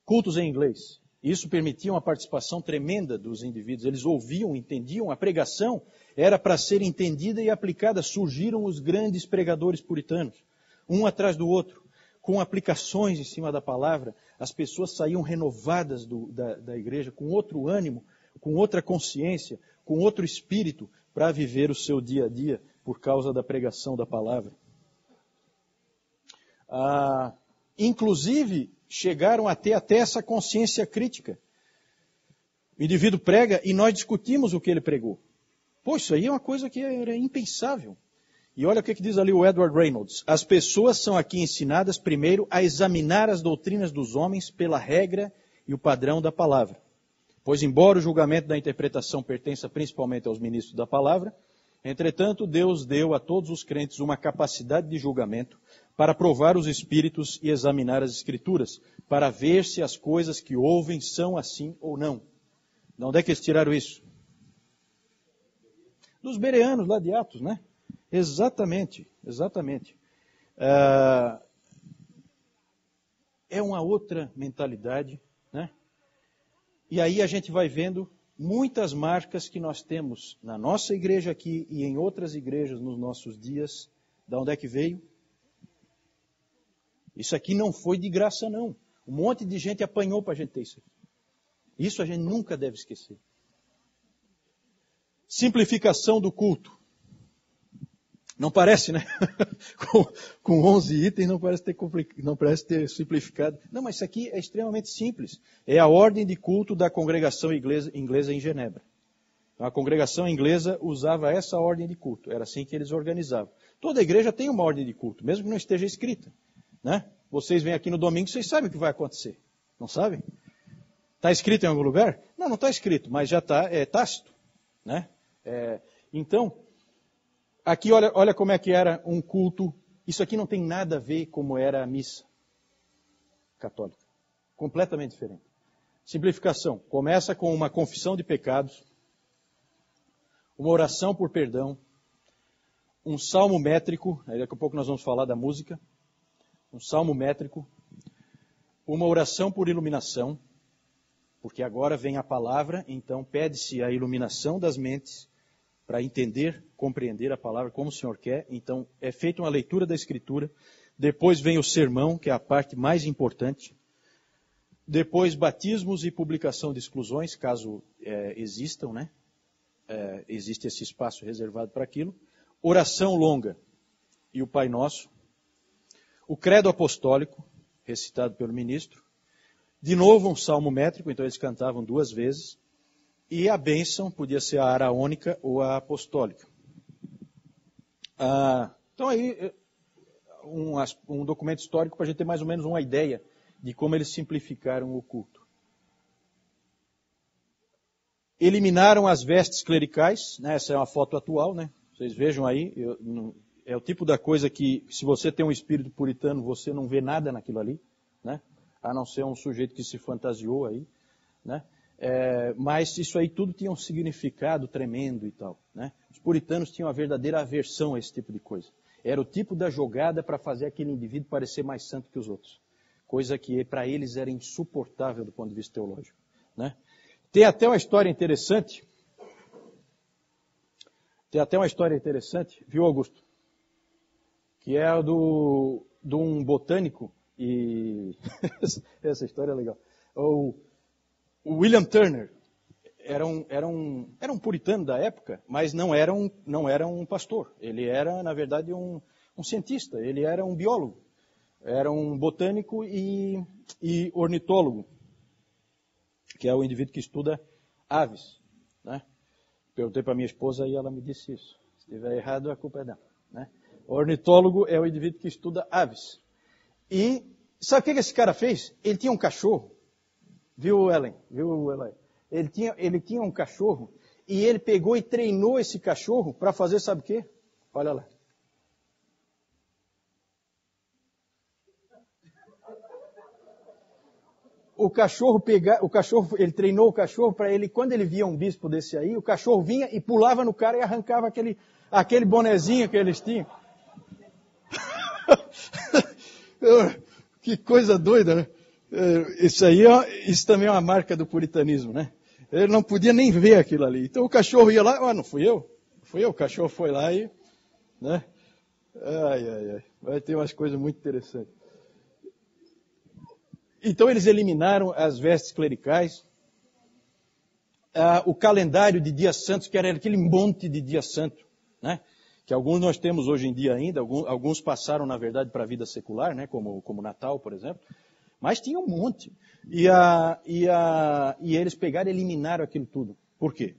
Cultos em inglês. Isso permitia uma participação tremenda dos indivíduos. Eles ouviam, entendiam. A pregação era para ser entendida e aplicada. Surgiram os grandes pregadores puritanos, um atrás do outro, com aplicações em cima da palavra. As pessoas saíam renovadas da igreja, com outro ânimo, com outra consciência, com outro espírito, para viver o seu dia a dia, por causa da pregação da palavra. Inclusive, chegaram a ter até essa consciência crítica. O indivíduo prega e nós discutimos o que ele pregou. Pô, isso aí é uma coisa que era impensável. E olha o que diz ali o Edward Reynolds. As pessoas são aqui ensinadas primeiro a examinar as doutrinas dos homens pela regra e o padrão da palavra. Pois embora o julgamento da interpretação pertença principalmente aos ministros da palavra, entretanto Deus deu a todos os crentes uma capacidade de julgamento para provar os espíritos e examinar as escrituras, para ver se as coisas que ouvem são assim ou não. De onde é que eles tiraram isso? Dos bereanos, lá de Atos, né? Exatamente. É uma outra mentalidade, né? E aí a gente vai vendo muitas marcas que nós temos na nossa igreja aqui e em outras igrejas nos nossos dias. De onde é que veio? Isso aqui não foi de graça, não. Um monte de gente apanhou para a gente ter isso aqui. Isso a gente nunca deve esquecer. Simplificação do culto. Não parece, né? com 11 itens não parece ter simplificado. Não, mas isso aqui é extremamente simples. É a ordem de culto da congregação inglesa em Genebra. Então, a congregação inglesa usava essa ordem de culto. Era assim que eles organizavam. Toda igreja tem uma ordem de culto, mesmo que não esteja escrita. Né? Vocês vêm aqui no domingo, vocês sabem o que vai acontecer. Não sabem? Está escrito em algum lugar? Não está escrito, mas já está tácito. Né? Então, aqui olha como é que era um culto. Isso aqui não tem nada a ver como era a missa católica. Completamente diferente. Simplificação. Começa com uma confissão de pecados, uma oração por perdão, um salmo métrico, daqui a pouco nós vamos falar da música, um salmo métrico, uma oração por iluminação, porque agora vem a palavra, então pede-se a iluminação das mentes para entender, compreender a palavra como o Senhor quer. Então é feita uma leitura da Escritura, depois vem o sermão, que é a parte mais importante, depois batismos e publicação de exclusões, caso existam, né? Existe esse espaço reservado para aquilo, oração longa e o Pai Nosso, o credo apostólico, recitado pelo ministro, de novo um salmo métrico, então eles cantavam 2 vezes, e a bênção podia ser a araônica ou a apostólica. Então aí, um documento histórico para a gente ter mais ou menos uma ideia de como eles simplificaram o culto. Eliminaram as vestes clericais, né? Essa é uma foto atual, né? Vocês vejam aí, é o tipo da coisa que, se você tem um espírito puritano, você não vê nada naquilo ali, né? A não ser um sujeito que se fantasiou aí, né? Mas isso aí tudo tinha um significado tremendo e tal, né? Os puritanos tinham uma verdadeira aversão a esse tipo de coisa. Era o tipo da jogada para fazer aquele indivíduo parecer mais santo que os outros. Coisa que para eles era insuportável do ponto de vista teológico, né? Tem até uma história interessante, viu, Augusto? Que é de um botânico, e essa história é legal. O William Turner era um puritano da época, mas não era um pastor. Ele era, na verdade, um cientista, ele era um biólogo. Era um botânico e ornitólogo, que é o indivíduo que estuda aves, né? Perguntei para minha esposa e ela me disse isso. Se estiver errado, a culpa é dela, né? O ornitólogo é o indivíduo que estuda aves. E sabe o que esse cara fez? Ele tinha um cachorro, viu, Ellen? Ele tinha um cachorro e ele pegou e treinou esse cachorro para fazer, sabe o quê? Olha lá. Ele treinou o cachorro para ele, quando ele via um bispo desse aí, o cachorro vinha e pulava no cara e arrancava aquele bonezinho que eles tinham. Que coisa doida, né? Isso também é uma marca do puritanismo, né? Ele não podia nem ver aquilo ali. Então o cachorro ia lá, não fui eu, o cachorro foi lá e, né? Ai. Vai ter umas coisas muito interessantes. Então eles eliminaram as vestes clericais, o calendário de dias santos, que era aquele monte de dia santo, né? Que alguns nós temos hoje em dia ainda, alguns passaram, na verdade, para a vida secular, né? Como Natal, por exemplo, mas tinha um monte. E eles pegaram e eliminaram aquilo tudo. Por quê?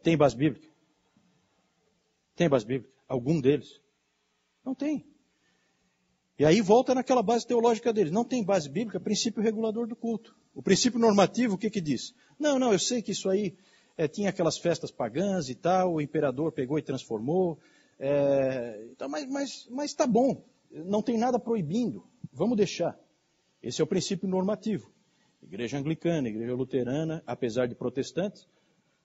Tem base bíblica? Tem base bíblica? Algum deles? Não tem. E aí volta naquela base teológica deles. Não tem base bíblica, princípio regulador do culto. O princípio normativo, o que diz? Não, eu sei que isso aí tinha aquelas festas pagãs e tal, o imperador pegou e transformou. Então, mas está bom, não tem nada proibindo, vamos deixar. Esse é o princípio normativo. Igreja anglicana, igreja luterana, apesar de protestantes,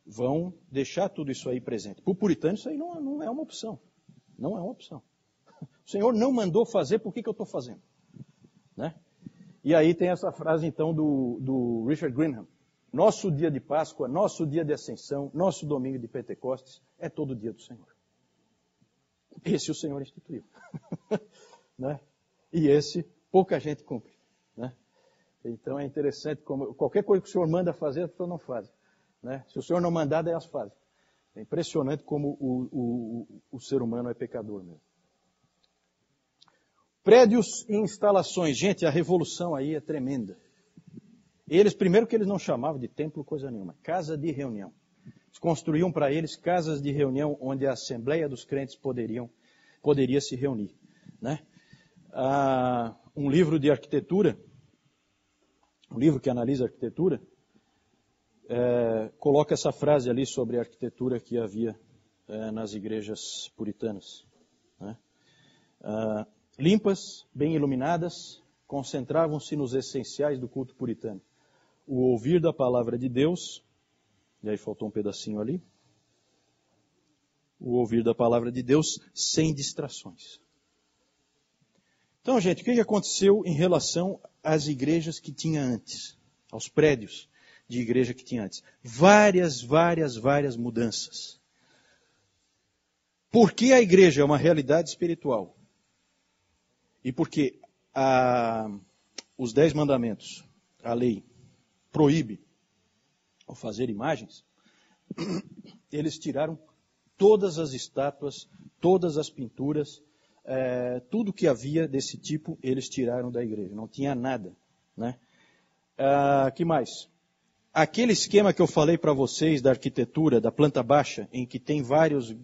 vão deixar tudo isso aí presente. Para o puritano isso aí não é uma opção. Não é uma opção. O Senhor não mandou fazer, por que eu estou fazendo? Né? E aí tem essa frase então do Richard Greenham. Nosso dia de Páscoa, nosso dia de Ascensão, nosso domingo de Pentecostes é todo dia do Senhor. Esse o Senhor instituiu. Né? E esse pouca gente cumpre. Né? Então é interessante como qualquer coisa que o Senhor manda fazer, as pessoas não fazem. Né? Se o Senhor não mandar, elas fazem. É impressionante como o ser humano é pecador mesmo. Prédios e instalações. Gente, a revolução aí é tremenda. Primeiro que eles não chamavam de templo coisa nenhuma, casa de reunião. Eles construíam para eles casas de reunião onde a assembleia dos crentes poderia se reunir. Né? Um livro de arquitetura, um livro que analisa arquitetura, coloca essa frase ali sobre a arquitetura que havia nas igrejas puritanas. Né? Limpas, bem iluminadas, concentravam-se nos essenciais do culto puritano. O ouvir da palavra de Deus, e aí faltou um pedacinho ali, o ouvir da palavra de Deus sem distrações. Então, gente, o que aconteceu em relação às igrejas que tinha antes? Aos prédios de igreja que tinha antes? Várias mudanças. Porque a igreja é uma realidade espiritual. E porque os 10 mandamentos, a lei, proíbe ao fazer imagens, eles tiraram todas as estátuas, todas as pinturas, tudo que havia desse tipo, eles tiraram da igreja. Não tinha nada. Né? Que mais? Aquele esquema que eu falei para vocês da arquitetura, da planta baixa, em que tem vários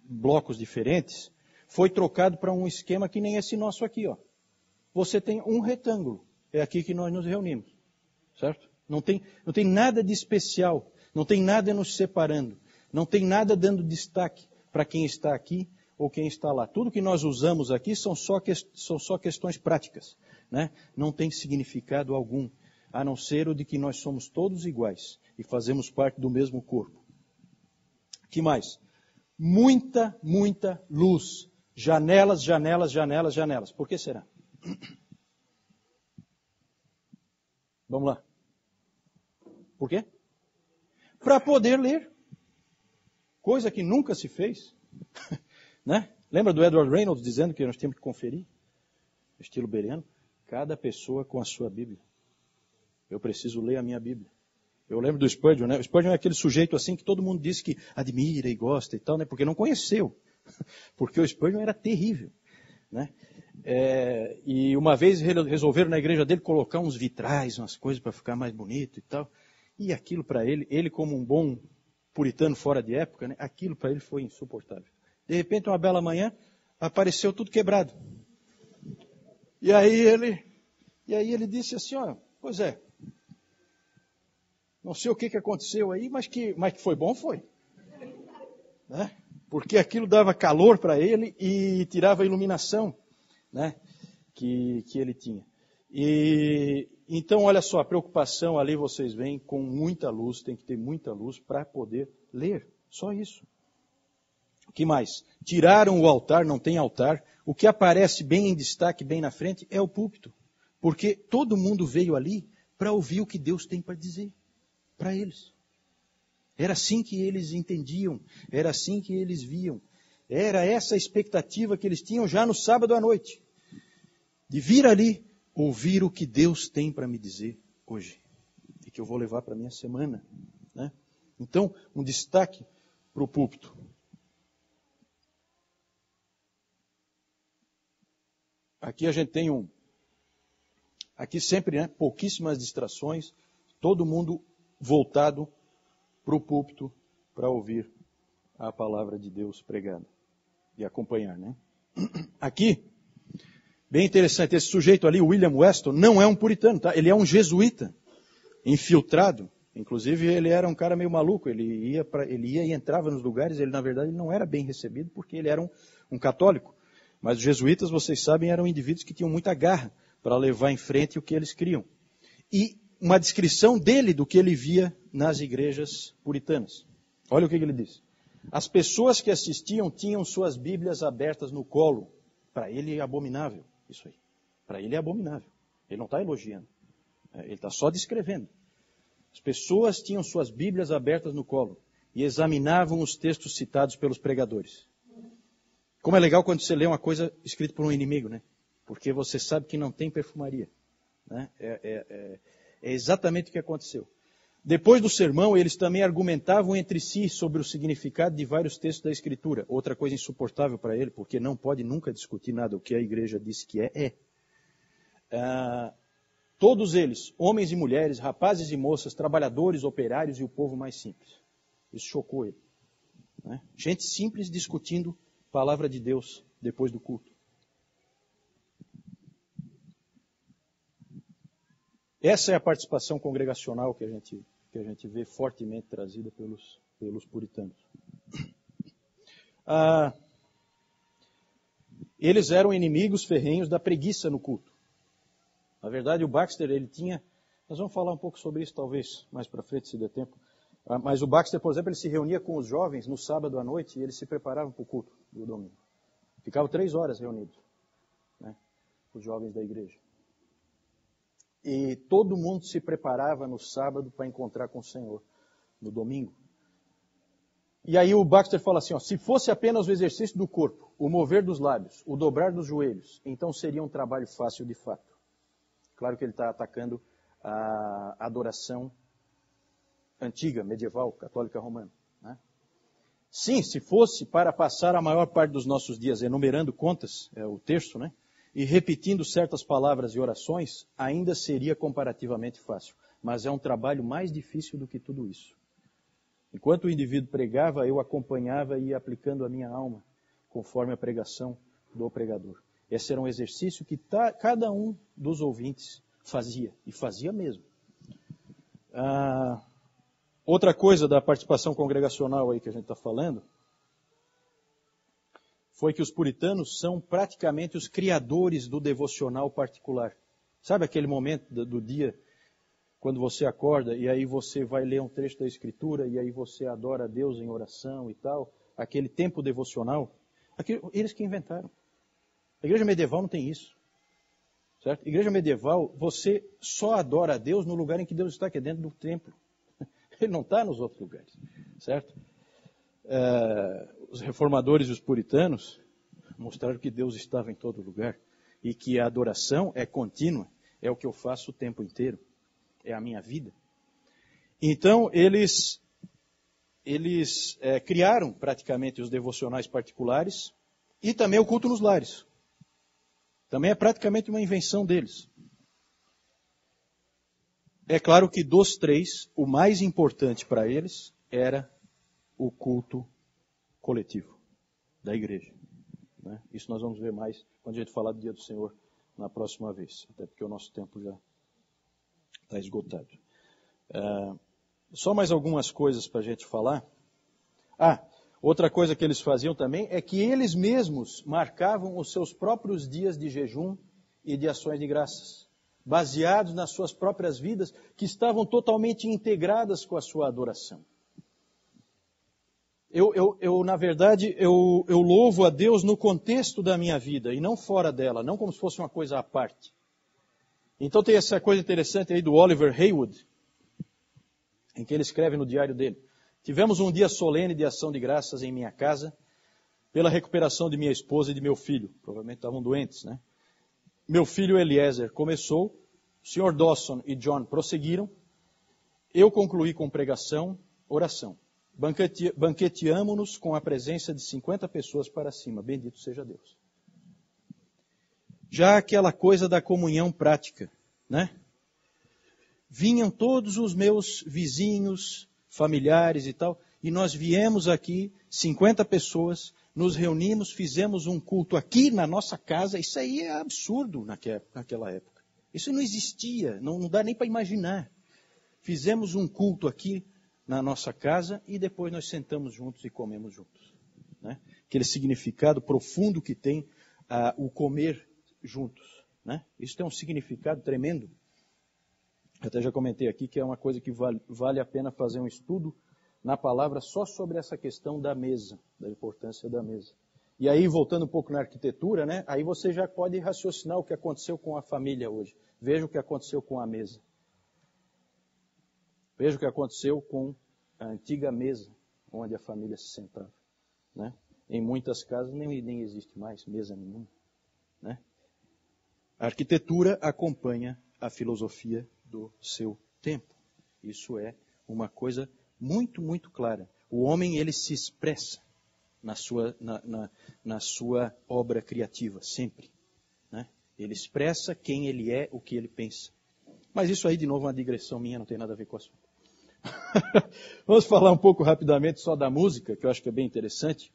blocos diferentes, foi trocado para um esquema que nem esse nosso aqui. Ó. Você tem um retângulo. É aqui que nós nos reunimos. Certo? Não tem nada de especial. Não tem nada nos separando. Não tem nada dando destaque para quem está aqui ou quem está lá. Tudo que nós usamos aqui são só questões práticas. Né? Não tem significado algum, a não ser o de que nós somos todos iguais e fazemos parte do mesmo corpo. Que mais? Muita luz. Janelas. Por que será? Vamos lá. Por quê? Para poder ler. Coisa que nunca se fez. Né? Lembra do Edward Reynolds dizendo que nós temos que conferir? Estilo bereano. Cada pessoa com a sua Bíblia. Eu preciso ler a minha Bíblia. Eu lembro do Spurgeon, né? O Spurgeon é aquele sujeito assim que todo mundo diz que admira e gosta e tal, né? Porque não conheceu. Porque o Spurgeon era terrível. Né? E uma vez resolveram na igreja dele colocar uns vitrais, umas coisas para ficar mais bonito e tal. E aquilo para ele como um bom puritano fora de época, né? Aquilo para ele foi insuportável. De repente, uma bela manhã, apareceu tudo quebrado. E aí ele disse assim, ó, pois é, não sei o que aconteceu aí, mas que foi bom, foi. Né? Porque aquilo dava calor para ele e tirava a iluminação, né, que ele tinha. E então, olha só, a preocupação ali vocês veem com muita luz, tem que ter muita luz para poder ler. Só isso. O que mais? Tiraram o altar, não tem altar. O que aparece bem em destaque, bem na frente, é o púlpito. Porque todo mundo veio ali para ouvir o que Deus tem para dizer para eles. Era assim que eles entendiam, era assim que eles viam. Era essa a expectativa que eles tinham já no sábado à noite. De vir ali, ouvir o que Deus tem para me dizer hoje. E que eu vou levar para a minha semana. Né? Então, um destaque para o púlpito. Aqui a gente tem aqui sempre, né, pouquíssimas distrações, todo mundo voltado para o púlpito para ouvir a palavra de Deus pregada e acompanhar, né? Aqui, bem interessante, esse sujeito ali, William Weston, não é um puritano, tá? Ele é um jesuíta, infiltrado. Inclusive, ele era um cara meio maluco, ele ia e entrava nos lugares, ele na verdade não era bem recebido porque ele era um católico. Mas os jesuítas, vocês sabem, eram indivíduos que tinham muita garra para levar em frente o que eles criam. E uma descrição dele do que ele via nas igrejas puritanas. Olha o que ele diz. As pessoas que assistiam tinham suas Bíblias abertas no colo. Para ele é abominável isso aí. Para ele é abominável. Ele não está elogiando. Ele está só descrevendo. As pessoas tinham suas Bíblias abertas no colo e examinavam os textos citados pelos pregadores. Como é legal quando você lê uma coisa escrita por um inimigo, né? Porque você sabe que não tem perfumaria. Né? É exatamente o que aconteceu. Depois do sermão, eles também argumentavam entre si sobre o significado de vários textos da Escritura. Outra coisa insuportável para ele, porque não pode nunca discutir nada. O que a igreja disse que é. Todos eles, homens e mulheres, rapazes e moças, trabalhadores, operários e o povo mais simples. Isso chocou ele. Né? Gente simples discutindo a palavra de Deus depois do culto. Essa é a participação congregacional que a gente vê fortemente trazida pelos puritanos. Eles eram inimigos ferrenhos da preguiça no culto. Na verdade, o Baxter, ele tinha... Nós vamos falar um pouco sobre isso, talvez, mais para frente, se der tempo. Mas o Baxter, por exemplo, ele se reunia com os jovens no sábado à noite e eles se preparavam para o culto do domingo. Ficavam 3 horas reunidos, né, os jovens da igreja. E todo mundo se preparava no sábado para encontrar com o Senhor no domingo. E aí o Baxter fala assim, ó, se fosse apenas o exercício do corpo, o mover dos lábios, o dobrar dos joelhos, então seria um trabalho fácil de fato. Claro que ele está atacando a adoração antiga, medieval, católica romana, né? Sim, se fosse para passar a maior parte dos nossos dias enumerando contas, é o texto, né? E repetindo certas palavras e orações, ainda seria comparativamente fácil. Mas é um trabalho mais difícil do que tudo isso. Enquanto o indivíduo pregava, eu acompanhava e ia aplicando a minha alma, conforme a pregação do pregador. Esse era um exercício que cada um dos ouvintes fazia, e fazia mesmo. Outra coisa da participação congregacional aí que a gente está falando, foi que os puritanos são praticamente os criadores do devocional particular. Sabe aquele momento do dia, quando você acorda e aí você vai ler um trecho da Escritura e aí você adora a Deus em oração e tal, aquele tempo devocional, eles que inventaram. A igreja medieval não tem isso. Certo? A igreja medieval, você só adora a Deus no lugar em que Deus está, que é dentro do templo. Ele não está nos outros lugares, certo? Os reformadores e os puritanos mostraram que Deus estava em todo lugar e que a adoração é contínua, é o que eu faço o tempo inteiro, é a minha vida. Então, eles criaram praticamente os devocionais particulares e também o culto nos lares. Também é praticamente uma invenção deles. É claro que dos 3, o mais importante para eles era o culto coletivo da igreja, né? Isso nós vamos ver mais quando a gente falar do Dia do Senhor na próxima vez, até porque o nosso tempo já está esgotado. Só mais algumas coisas para a gente falar. Outra coisa que eles faziam também é que eles mesmos marcavam os seus próprios dias de jejum e de ações de graças, baseados nas suas próprias vidas, que estavam totalmente integradas com a sua adoração. Na verdade, eu louvo a Deus no contexto da minha vida e não fora dela, não como se fosse uma coisa à parte. Então tem essa coisa interessante aí do Oliver Haywood, em que ele escreve no diário dele: tivemos um dia solene de ação de graças em minha casa, pela recuperação de minha esposa e de meu filho. Provavelmente estavam doentes, né? Meu filho Eliezer começou, o Sr. Dawson e John prosseguiram, eu concluí com pregação, oração. Banqueteamo-nos com a presença de 50 pessoas para cima, bendito seja Deus. Já aquela coisa da comunhão prática, né? Vinham todos os meus vizinhos, familiares e tal, e nós viemos aqui, 50 pessoas, nos reunimos, fizemos um culto aqui na nossa casa. Isso aí é absurdo naquela época. Isso não existia, não dá nem para imaginar. Fizemos um culto aqui na nossa casa e depois nós sentamos juntos e comemos juntos, né? Aquele significado profundo que tem o comer juntos, né? Isso tem um significado tremendo. Até já comentei aqui que é uma coisa que vale a pena fazer um estudo na palavra só sobre essa questão da mesa, da importância da mesa. E aí, voltando um pouco na arquitetura, né? Aí você já pode raciocinar o que aconteceu com a família hoje. Veja o que aconteceu com a mesa. Veja o que aconteceu com a antiga mesa, onde a família se sentava, né? Em muitas casas nem existe mais mesa nenhuma, né? A arquitetura acompanha a filosofia do seu tempo. Isso é uma coisa muito, muito clara. O homem, ele se expressa na sua obra criativa, sempre, né? Ele expressa quem ele é, o que ele pensa. Mas isso aí, de novo, é uma digressão minha, não tem nada a ver com o assunto. Vamos falar um pouco rapidamente só da música, que eu acho que é bem interessante.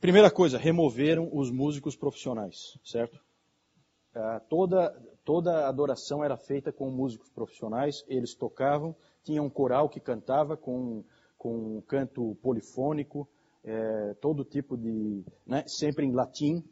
Primeira coisa, removeram os músicos profissionais, certo? Toda a adoração era feita com músicos profissionais, eles tocavam, tinha um coral que cantava com um canto polifônico, todo tipo de, né, sempre em latim.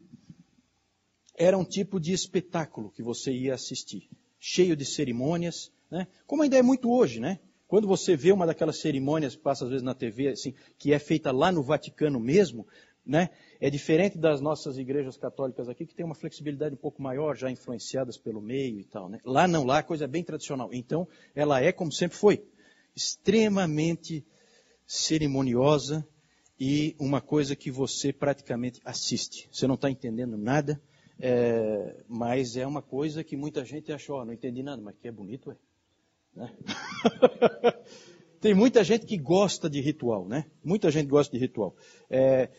Era um tipo de espetáculo que você ia assistir, cheio de cerimônias, né, como ainda é muito hoje, né? Quando você vê uma daquelas cerimônias que passa às vezes na TV, assim, que é feita lá no Vaticano mesmo, né? É diferente das nossas igrejas católicas aqui, que tem uma flexibilidade um pouco maior, já influenciadas pelo meio e tal, né? Lá não, lá a coisa é bem tradicional. Então, ela é como sempre foi, extremamente cerimoniosa e uma coisa que você praticamente assiste. Você não está entendendo nada, mas é uma coisa que muita gente achou, não entendi nada, mas que é bonito, é. Né? Tem muita gente que gosta de ritual, né? Muita gente gosta de ritual.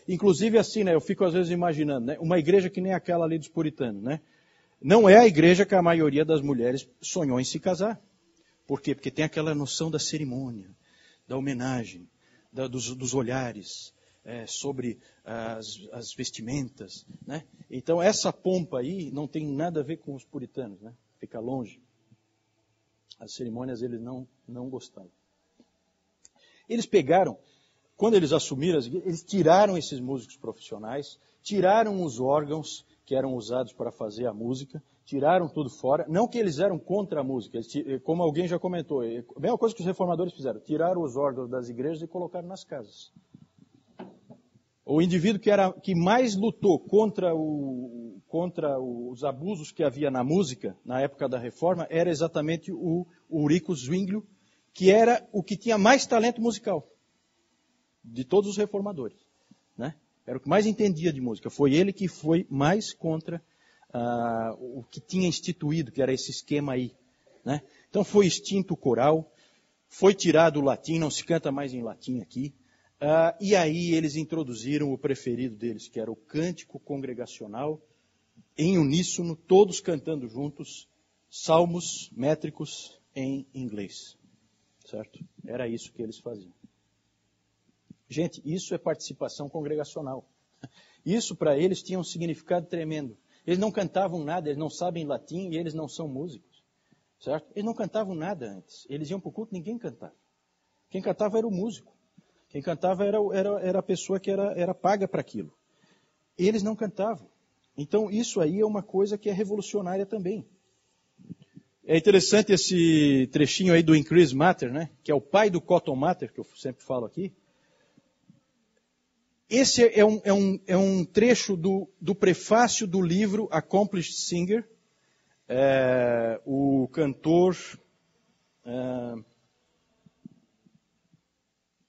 Inclusive assim, né? Eu fico às vezes imaginando, né? Uma igreja que nem aquela ali dos puritanos, né? Não é a igreja que a maioria das mulheres sonhou em se casar. Por quê? Porque tem aquela noção da cerimônia, da homenagem, dos olhares, sobre as vestimentas, né? Então essa pompa aí não tem nada a ver com os puritanos, né? Fica longe. As cerimônias eles não gostavam. Eles pegaram, quando eles assumiram, eles tiraram esses músicos profissionais, tiraram os órgãos que eram usados para fazer a música, tiraram tudo fora. Não que eles eram contra a música, como alguém já comentou, a mesma coisa que os reformadores fizeram, tiraram os órgãos das igrejas e colocaram nas casas. O indivíduo que mais lutou contra os abusos que havia na música, na época da Reforma, era exatamente o Ulrico Zwinglio, que era o que tinha mais talento musical de todos os reformadores, né? Era o que mais entendia de música. Foi ele que foi mais contra o que tinha instituído, que era esse esquema aí, né? Então foi extinto o coral, foi tirado o latim, não se canta mais em latim aqui. E aí eles introduziram o preferido deles, que era o cântico congregacional, em uníssono, todos cantando juntos, salmos métricos em inglês. Certo? Era isso que eles faziam. Gente, isso é participação congregacional. Isso para eles tinha um significado tremendo. Eles não cantavam nada, eles não sabem latim e eles não são músicos. Certo? Eles não cantavam nada antes. Eles iam para o culto, ninguém cantava. Quem cantava era o músico. Quem cantava era a pessoa que era paga para aquilo. Eles não cantavam. Então isso aí é uma coisa que é revolucionária também. É interessante esse trechinho aí do Increase Matter, né? Que é o pai do Cotton Mather, que eu sempre falo aqui. Esse é um trecho do prefácio do livro Accomplished Singer. O cantor...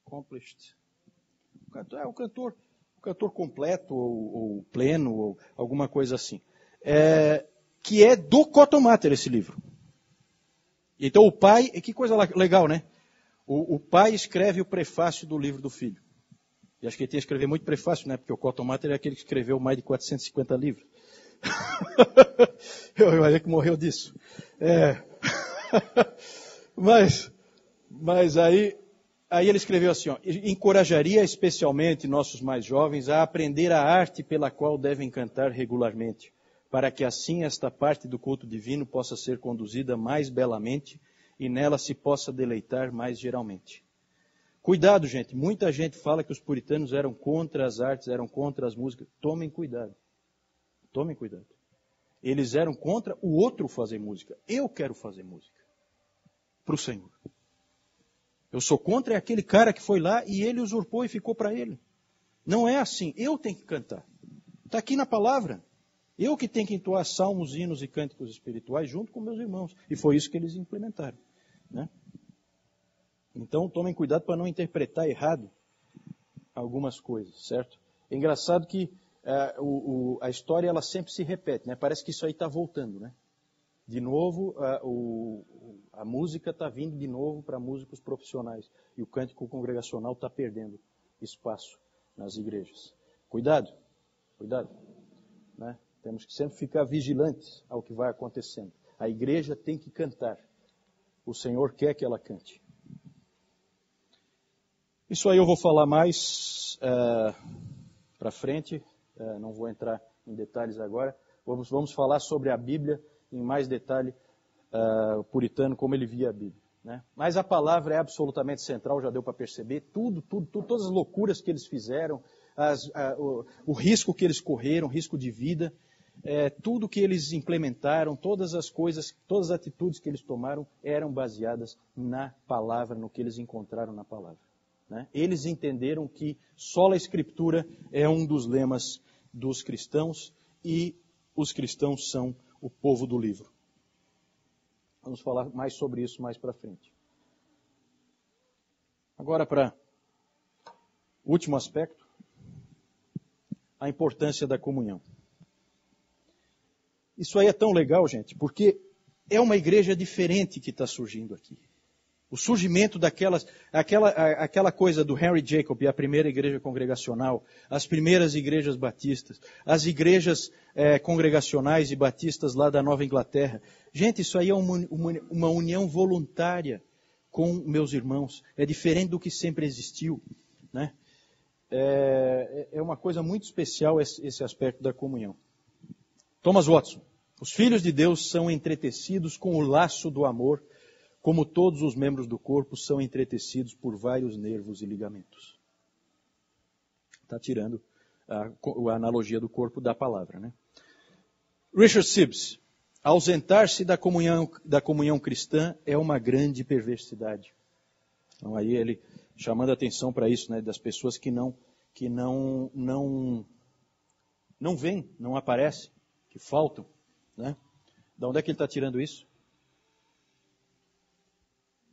Accomplished. O cantor completo ou pleno, ou alguma coisa assim. Que é do Cotton Mather esse livro. Então o pai, que coisa legal, né? O pai escreve o prefácio do livro do filho. E acho que ele tem que escrever muito prefácio, né? Porque o Cotton Mather é aquele que escreveu mais de 450 livros. Eu imagino que morreu disso. Mas aí ele escreveu assim, ó, encorajaria especialmente nossos mais jovens a aprender a arte pela qual devem cantar regularmente, para que assim esta parte do culto divino possa ser conduzida mais belamente e nela se possa deleitar mais geralmente. Cuidado, gente. Muita gente fala que os puritanos eram contra as artes, eram contra as músicas. Tomem cuidado. Tomem cuidado. Eles eram contra o outro fazer música. Eu quero fazer música para o Senhor. Eu sou contra aquele cara que foi lá e ele usurpou e ficou para ele. Não é assim. Eu tenho que cantar. Está aqui na palavra. Eu que tenho que entoar salmos, hinos e cânticos espirituais junto com meus irmãos. E foi isso que eles implementaram, né? Então, tomem cuidado para não interpretar errado algumas coisas, certo? É engraçado que a história ela sempre se repete, né? Parece que isso aí está voltando, né? De novo, a música está vindo de novo para músicos profissionais. E o cântico congregacional está perdendo espaço nas igrejas. Cuidado, né? Temos que sempre ficar vigilantes ao que vai acontecendo. A igreja tem que cantar. O Senhor quer que ela cante. Isso aí eu vou falar mais para frente. Não vou entrar em detalhes agora. Vamos falar sobre a Bíblia em mais detalhe, o puritano, como ele via a Bíblia, né? Mas a palavra é absolutamente central, já deu para perceber. Todas as loucuras que eles fizeram, o risco que eles correram, risco de vida. tudo que eles implementaram, todas as coisas, todas as atitudes que eles tomaram eram baseadas na palavra, no que eles encontraram na palavra. Né? Eles entenderam que sola Escritura é um dos lemas dos cristãos e os cristãos são o povo do livro. Vamos falar mais sobre isso mais para frente. Agora, para o último aspecto, a importância da comunhão. Isso aí é tão legal, gente, porque é uma igreja diferente que está surgindo aqui. O surgimento aquela coisa do Henry Jacob, a primeira igreja congregacional, as primeiras igrejas batistas, as igrejas congregacionais e batistas lá da Nova Inglaterra. Gente, isso aí é uma união voluntária com meus irmãos. É diferente do que sempre existiu, né? É uma coisa muito especial esse aspecto da comunhão. Thomas Watson. Os filhos de Deus são entretecidos com o laço do amor, como todos os membros do corpo são entretecidos por vários nervos e ligamentos. Está tirando a analogia do corpo da palavra, né? Richard Sibbes. Ausentar-se da comunhão cristã é uma grande perversidade. Então aí ele chamando a atenção para isso, né, das pessoas que não vêm, não aparecem, que faltam, né? De onde é que ele está tirando isso?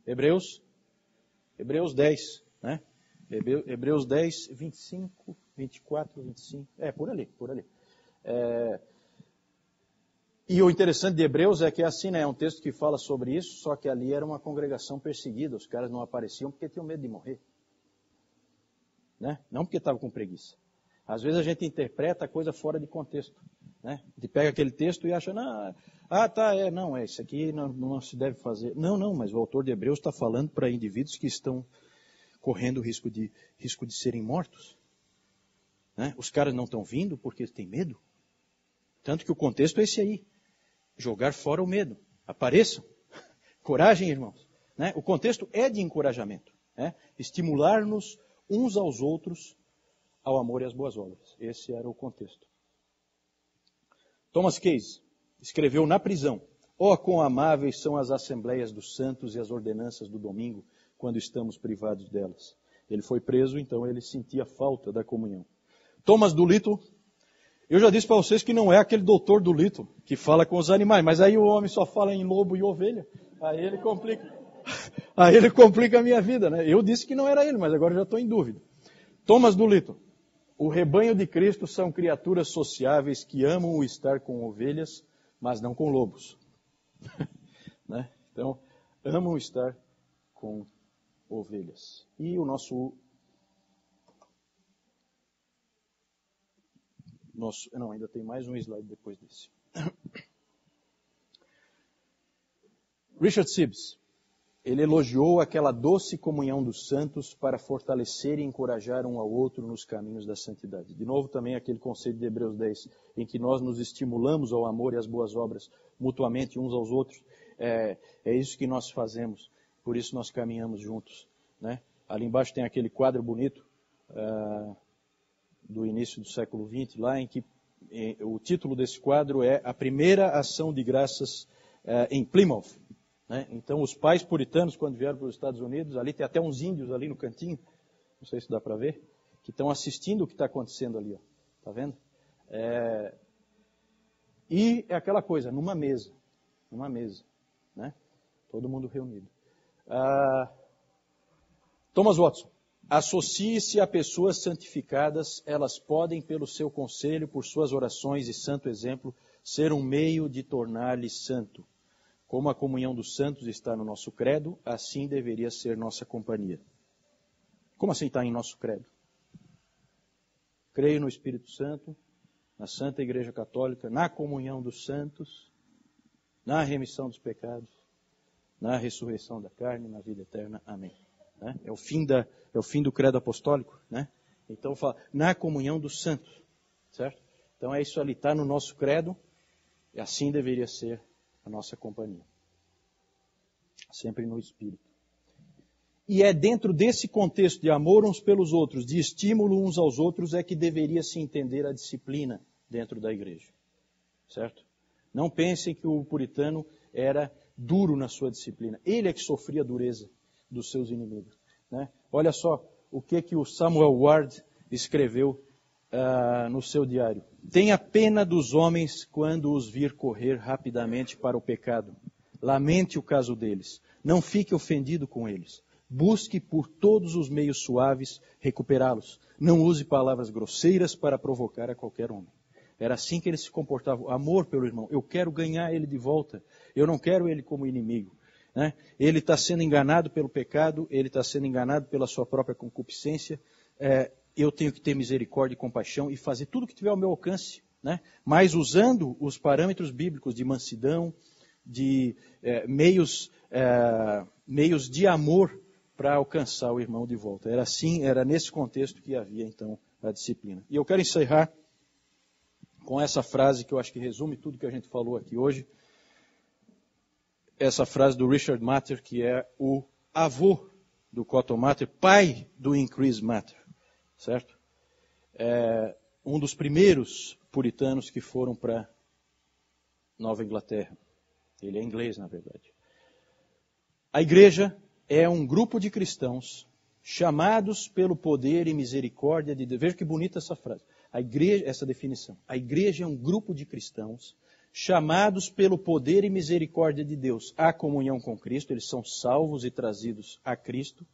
Hebreus 10, né? Hebreus 10, 25, 24, 25, por ali. E o interessante de Hebreus é que assim, né, é um texto que fala sobre isso, só que ali era uma congregação perseguida, os caras não apareciam porque tinham medo de morrer. Né? Não porque estavam com preguiça. Às vezes a gente interpreta a coisa fora de contexto. Né? A gente pega aquele texto e acha, isso aqui não se deve fazer. Não, mas o autor de Hebreus está falando para indivíduos que estão correndo risco de serem mortos. Né? Os caras não estão vindo porque têm medo. Tanto que o contexto é esse aí. Jogar fora o medo. Apareçam. Coragem, irmãos. Né? O contexto é de encorajamento. Né? Estimular-nos uns aos outros ao amor e às boas obras. Esse era o contexto. Thomas Case escreveu na prisão: quão amáveis são as assembleias dos santos e as ordenanças do domingo, quando estamos privados delas. Ele foi preso, então ele sentia falta da comunhão. Thomas Doolittle, eu já disse para vocês que não é aquele doutor Doolittle que fala com os animais, mas aí o homem só fala em lobo e ovelha, aí ele complica a minha vida, né? Eu disse que não era ele, mas agora já estou em dúvida. Thomas Doolittle: o rebanho de Cristo são criaturas sociáveis que amam estar com ovelhas, mas não com lobos. Né? Então, amam estar com ovelhas. E o nosso... Não, ainda tem mais um slide depois desse. Richard Sibbes, ele elogiou aquela doce comunhão dos santos para fortalecer e encorajar um ao outro nos caminhos da santidade. De novo, também aquele conceito de Hebreus 10, em que nós nos estimulamos ao amor e às boas obras mutuamente uns aos outros. É isso que nós fazemos, por isso nós caminhamos juntos. Né? Ali embaixo tem aquele quadro bonito do início do século XX, lá em que o título desse quadro é A Primeira Ação de Graças em Plymouth. Né? Então, os pais puritanos, quando vieram para os Estados Unidos, ali tem até uns índios ali no cantinho, não sei se dá para ver, que estão assistindo o que está acontecendo ali. Está vendo? E é aquela coisa, numa mesa, né? Todo mundo reunido. Thomas Watson: associe-se a pessoas santificadas, elas podem, pelo seu conselho, por suas orações e santo exemplo, ser um meio de tornar-lhe santo. Como a comunhão dos santos está no nosso credo, assim deveria ser nossa companhia. Como assim está em nosso credo? Creio no Espírito Santo, na Santa Igreja Católica, na comunhão dos santos, na remissão dos pecados, na ressurreição da carne, na vida eterna. Amém. Né? É o fim do credo apostólico. Né? Então fala, na comunhão dos santos. Certo? Então é isso ali, está no nosso credo, e assim deveria ser a nossa companhia. Sempre no Espírito. E é dentro desse contexto de amor uns pelos outros, de estímulo uns aos outros, é que deveria se entender a disciplina dentro da igreja. certo? Não pensem que o puritano era duro na sua disciplina. Ele é que sofria a dureza dos seus inimigos, né? Olha só o que o Samuel Ward escreveu no seu diário. Tenha pena dos homens quando os vir correr rapidamente para o pecado. Lamente o caso deles. Não fique ofendido com eles. Busque por todos os meios suaves recuperá-los. Não use palavras grosseiras para provocar a qualquer homem. Era assim que ele se comportava. Amor pelo irmão. Eu quero ganhar ele de volta. Eu não quero ele como inimigo, né? Ele está sendo enganado pelo pecado. Ele está sendo enganado pela sua própria concupiscência. Eu tenho que ter misericórdia e compaixão e fazer tudo o que tiver ao meu alcance, né? Mas usando os parâmetros bíblicos de mansidão, de meios de amor para alcançar o irmão de volta. Era assim, era nesse contexto que havia então a disciplina. E eu quero encerrar com essa frase que eu acho que resume tudo que a gente falou aqui hoje. Essa frase do Richard Matter, que é o avô do Cotton Mather, pai do Increase Mather, certo? Um dos primeiros puritanos que foram para Nova Inglaterra. Ele é inglês, na verdade. A igreja é um grupo de cristãos chamados pelo poder e misericórdia de Deus. Veja que bonita essa frase. A igreja, essa definição. A igreja é um grupo de cristãos chamados pelo poder e misericórdia de Deus à comunhão com Cristo. Eles são salvos e trazidos a Cristo.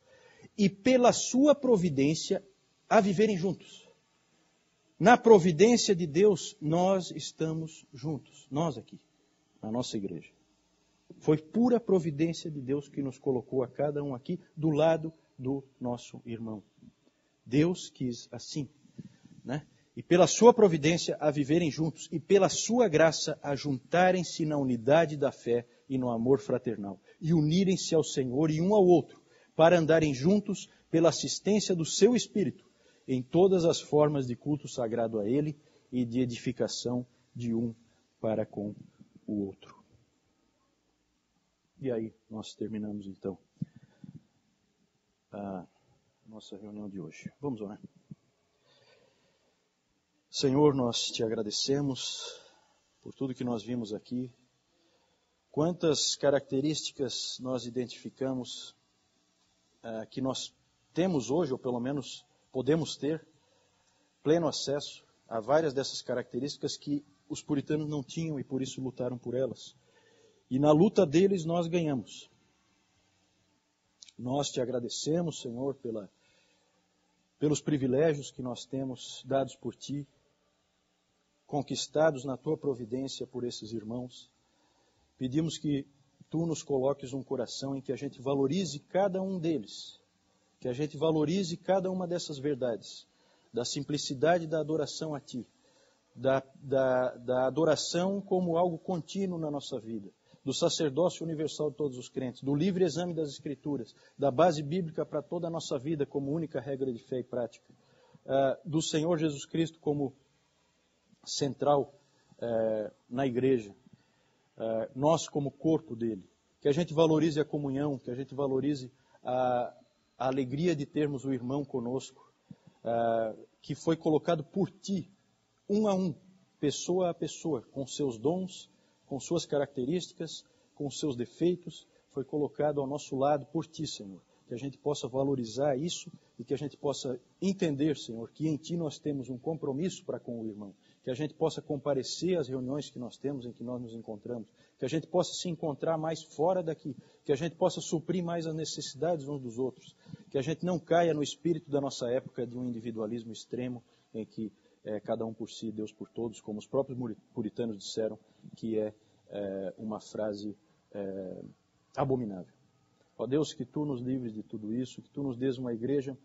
E pela sua providência a viverem juntos. Na providência de Deus, nós estamos juntos. Nós aqui, na nossa igreja. Foi pura providência de Deus que nos colocou a cada um aqui do lado do nosso irmão. Deus quis assim, né? E pela sua providência a viverem juntos e pela sua graça a juntarem-se na unidade da fé e no amor fraternal e unirem-se ao Senhor e um ao outro para andarem juntos pela assistência do seu Espírito em todas as formas de culto sagrado a Ele e de edificação de um para com o outro. E aí nós terminamos então a nossa reunião de hoje. Vamos orar. Senhor, nós te agradecemos por tudo que nós vimos aqui. Quantas características nós identificamos que nós temos hoje, ou pelo menos podemos ter, pleno acesso a várias dessas características que os puritanos não tinham e por isso lutaram por elas. E na luta deles nós ganhamos. Nós te agradecemos, Senhor, pelos privilégios que nós temos dados por Ti, conquistados na Tua providência por esses irmãos. Pedimos que Tu nos coloques um coração em que a gente valorize cada um deles, que a gente valorize cada uma dessas verdades, da simplicidade da adoração a Ti, da adoração como algo contínuo na nossa vida, do sacerdócio universal de todos os crentes, do livre exame das Escrituras, da base bíblica para toda a nossa vida como única regra de fé e prática, do Senhor Jesus Cristo como central na igreja, nós como corpo dele, que a gente valorize a comunhão, que a gente valorize a alegria de termos o irmão conosco, que foi colocado por Ti, um a um, pessoa a pessoa, com seus dons, com suas características, com seus defeitos, foi colocado ao nosso lado por Ti, Senhor. Que a gente possa valorizar isso e que a gente possa entender, Senhor, que em Ti nós temos um compromisso para com o irmão. Que a gente possa comparecer às reuniões que nós temos, em que nós nos encontramos. Que a gente possa se encontrar mais fora daqui. Que a gente possa suprir mais as necessidades uns dos outros. Que a gente não caia no espírito da nossa época de um individualismo extremo, em que cada um por si, Deus por todos, como os próprios puritanos disseram, que é uma frase abominável. Ó Deus, que Tu nos livres de tudo isso, que Tu nos dês uma igreja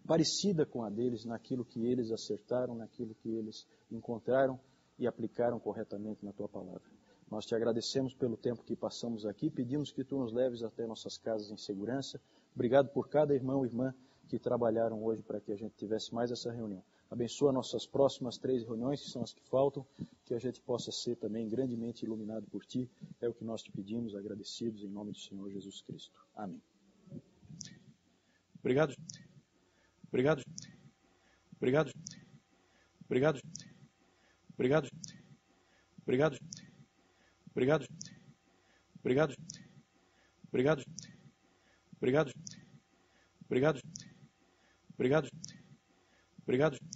parecida com a deles, naquilo que eles acertaram, naquilo que eles encontraram e aplicaram corretamente na Tua palavra. Nós Te agradecemos pelo tempo que passamos aqui, pedimos que Tu nos leves até nossas casas em segurança. Obrigado por cada irmão e irmã que trabalharam hoje para que a gente tivesse mais essa reunião. Abençoa nossas próximas 3 reuniões, que são as que faltam, que a gente possa ser também grandemente iluminado por Ti. É o que nós Te pedimos, agradecidos, em nome do Senhor Jesus Cristo. Amém. Obrigado. Obrigado. Obrigado. Obrigado. Obrigado. Obrigado. Obrigado. Obrigado. Obrigado. Obrigado. Obrigado. Obrigado. Obrigado.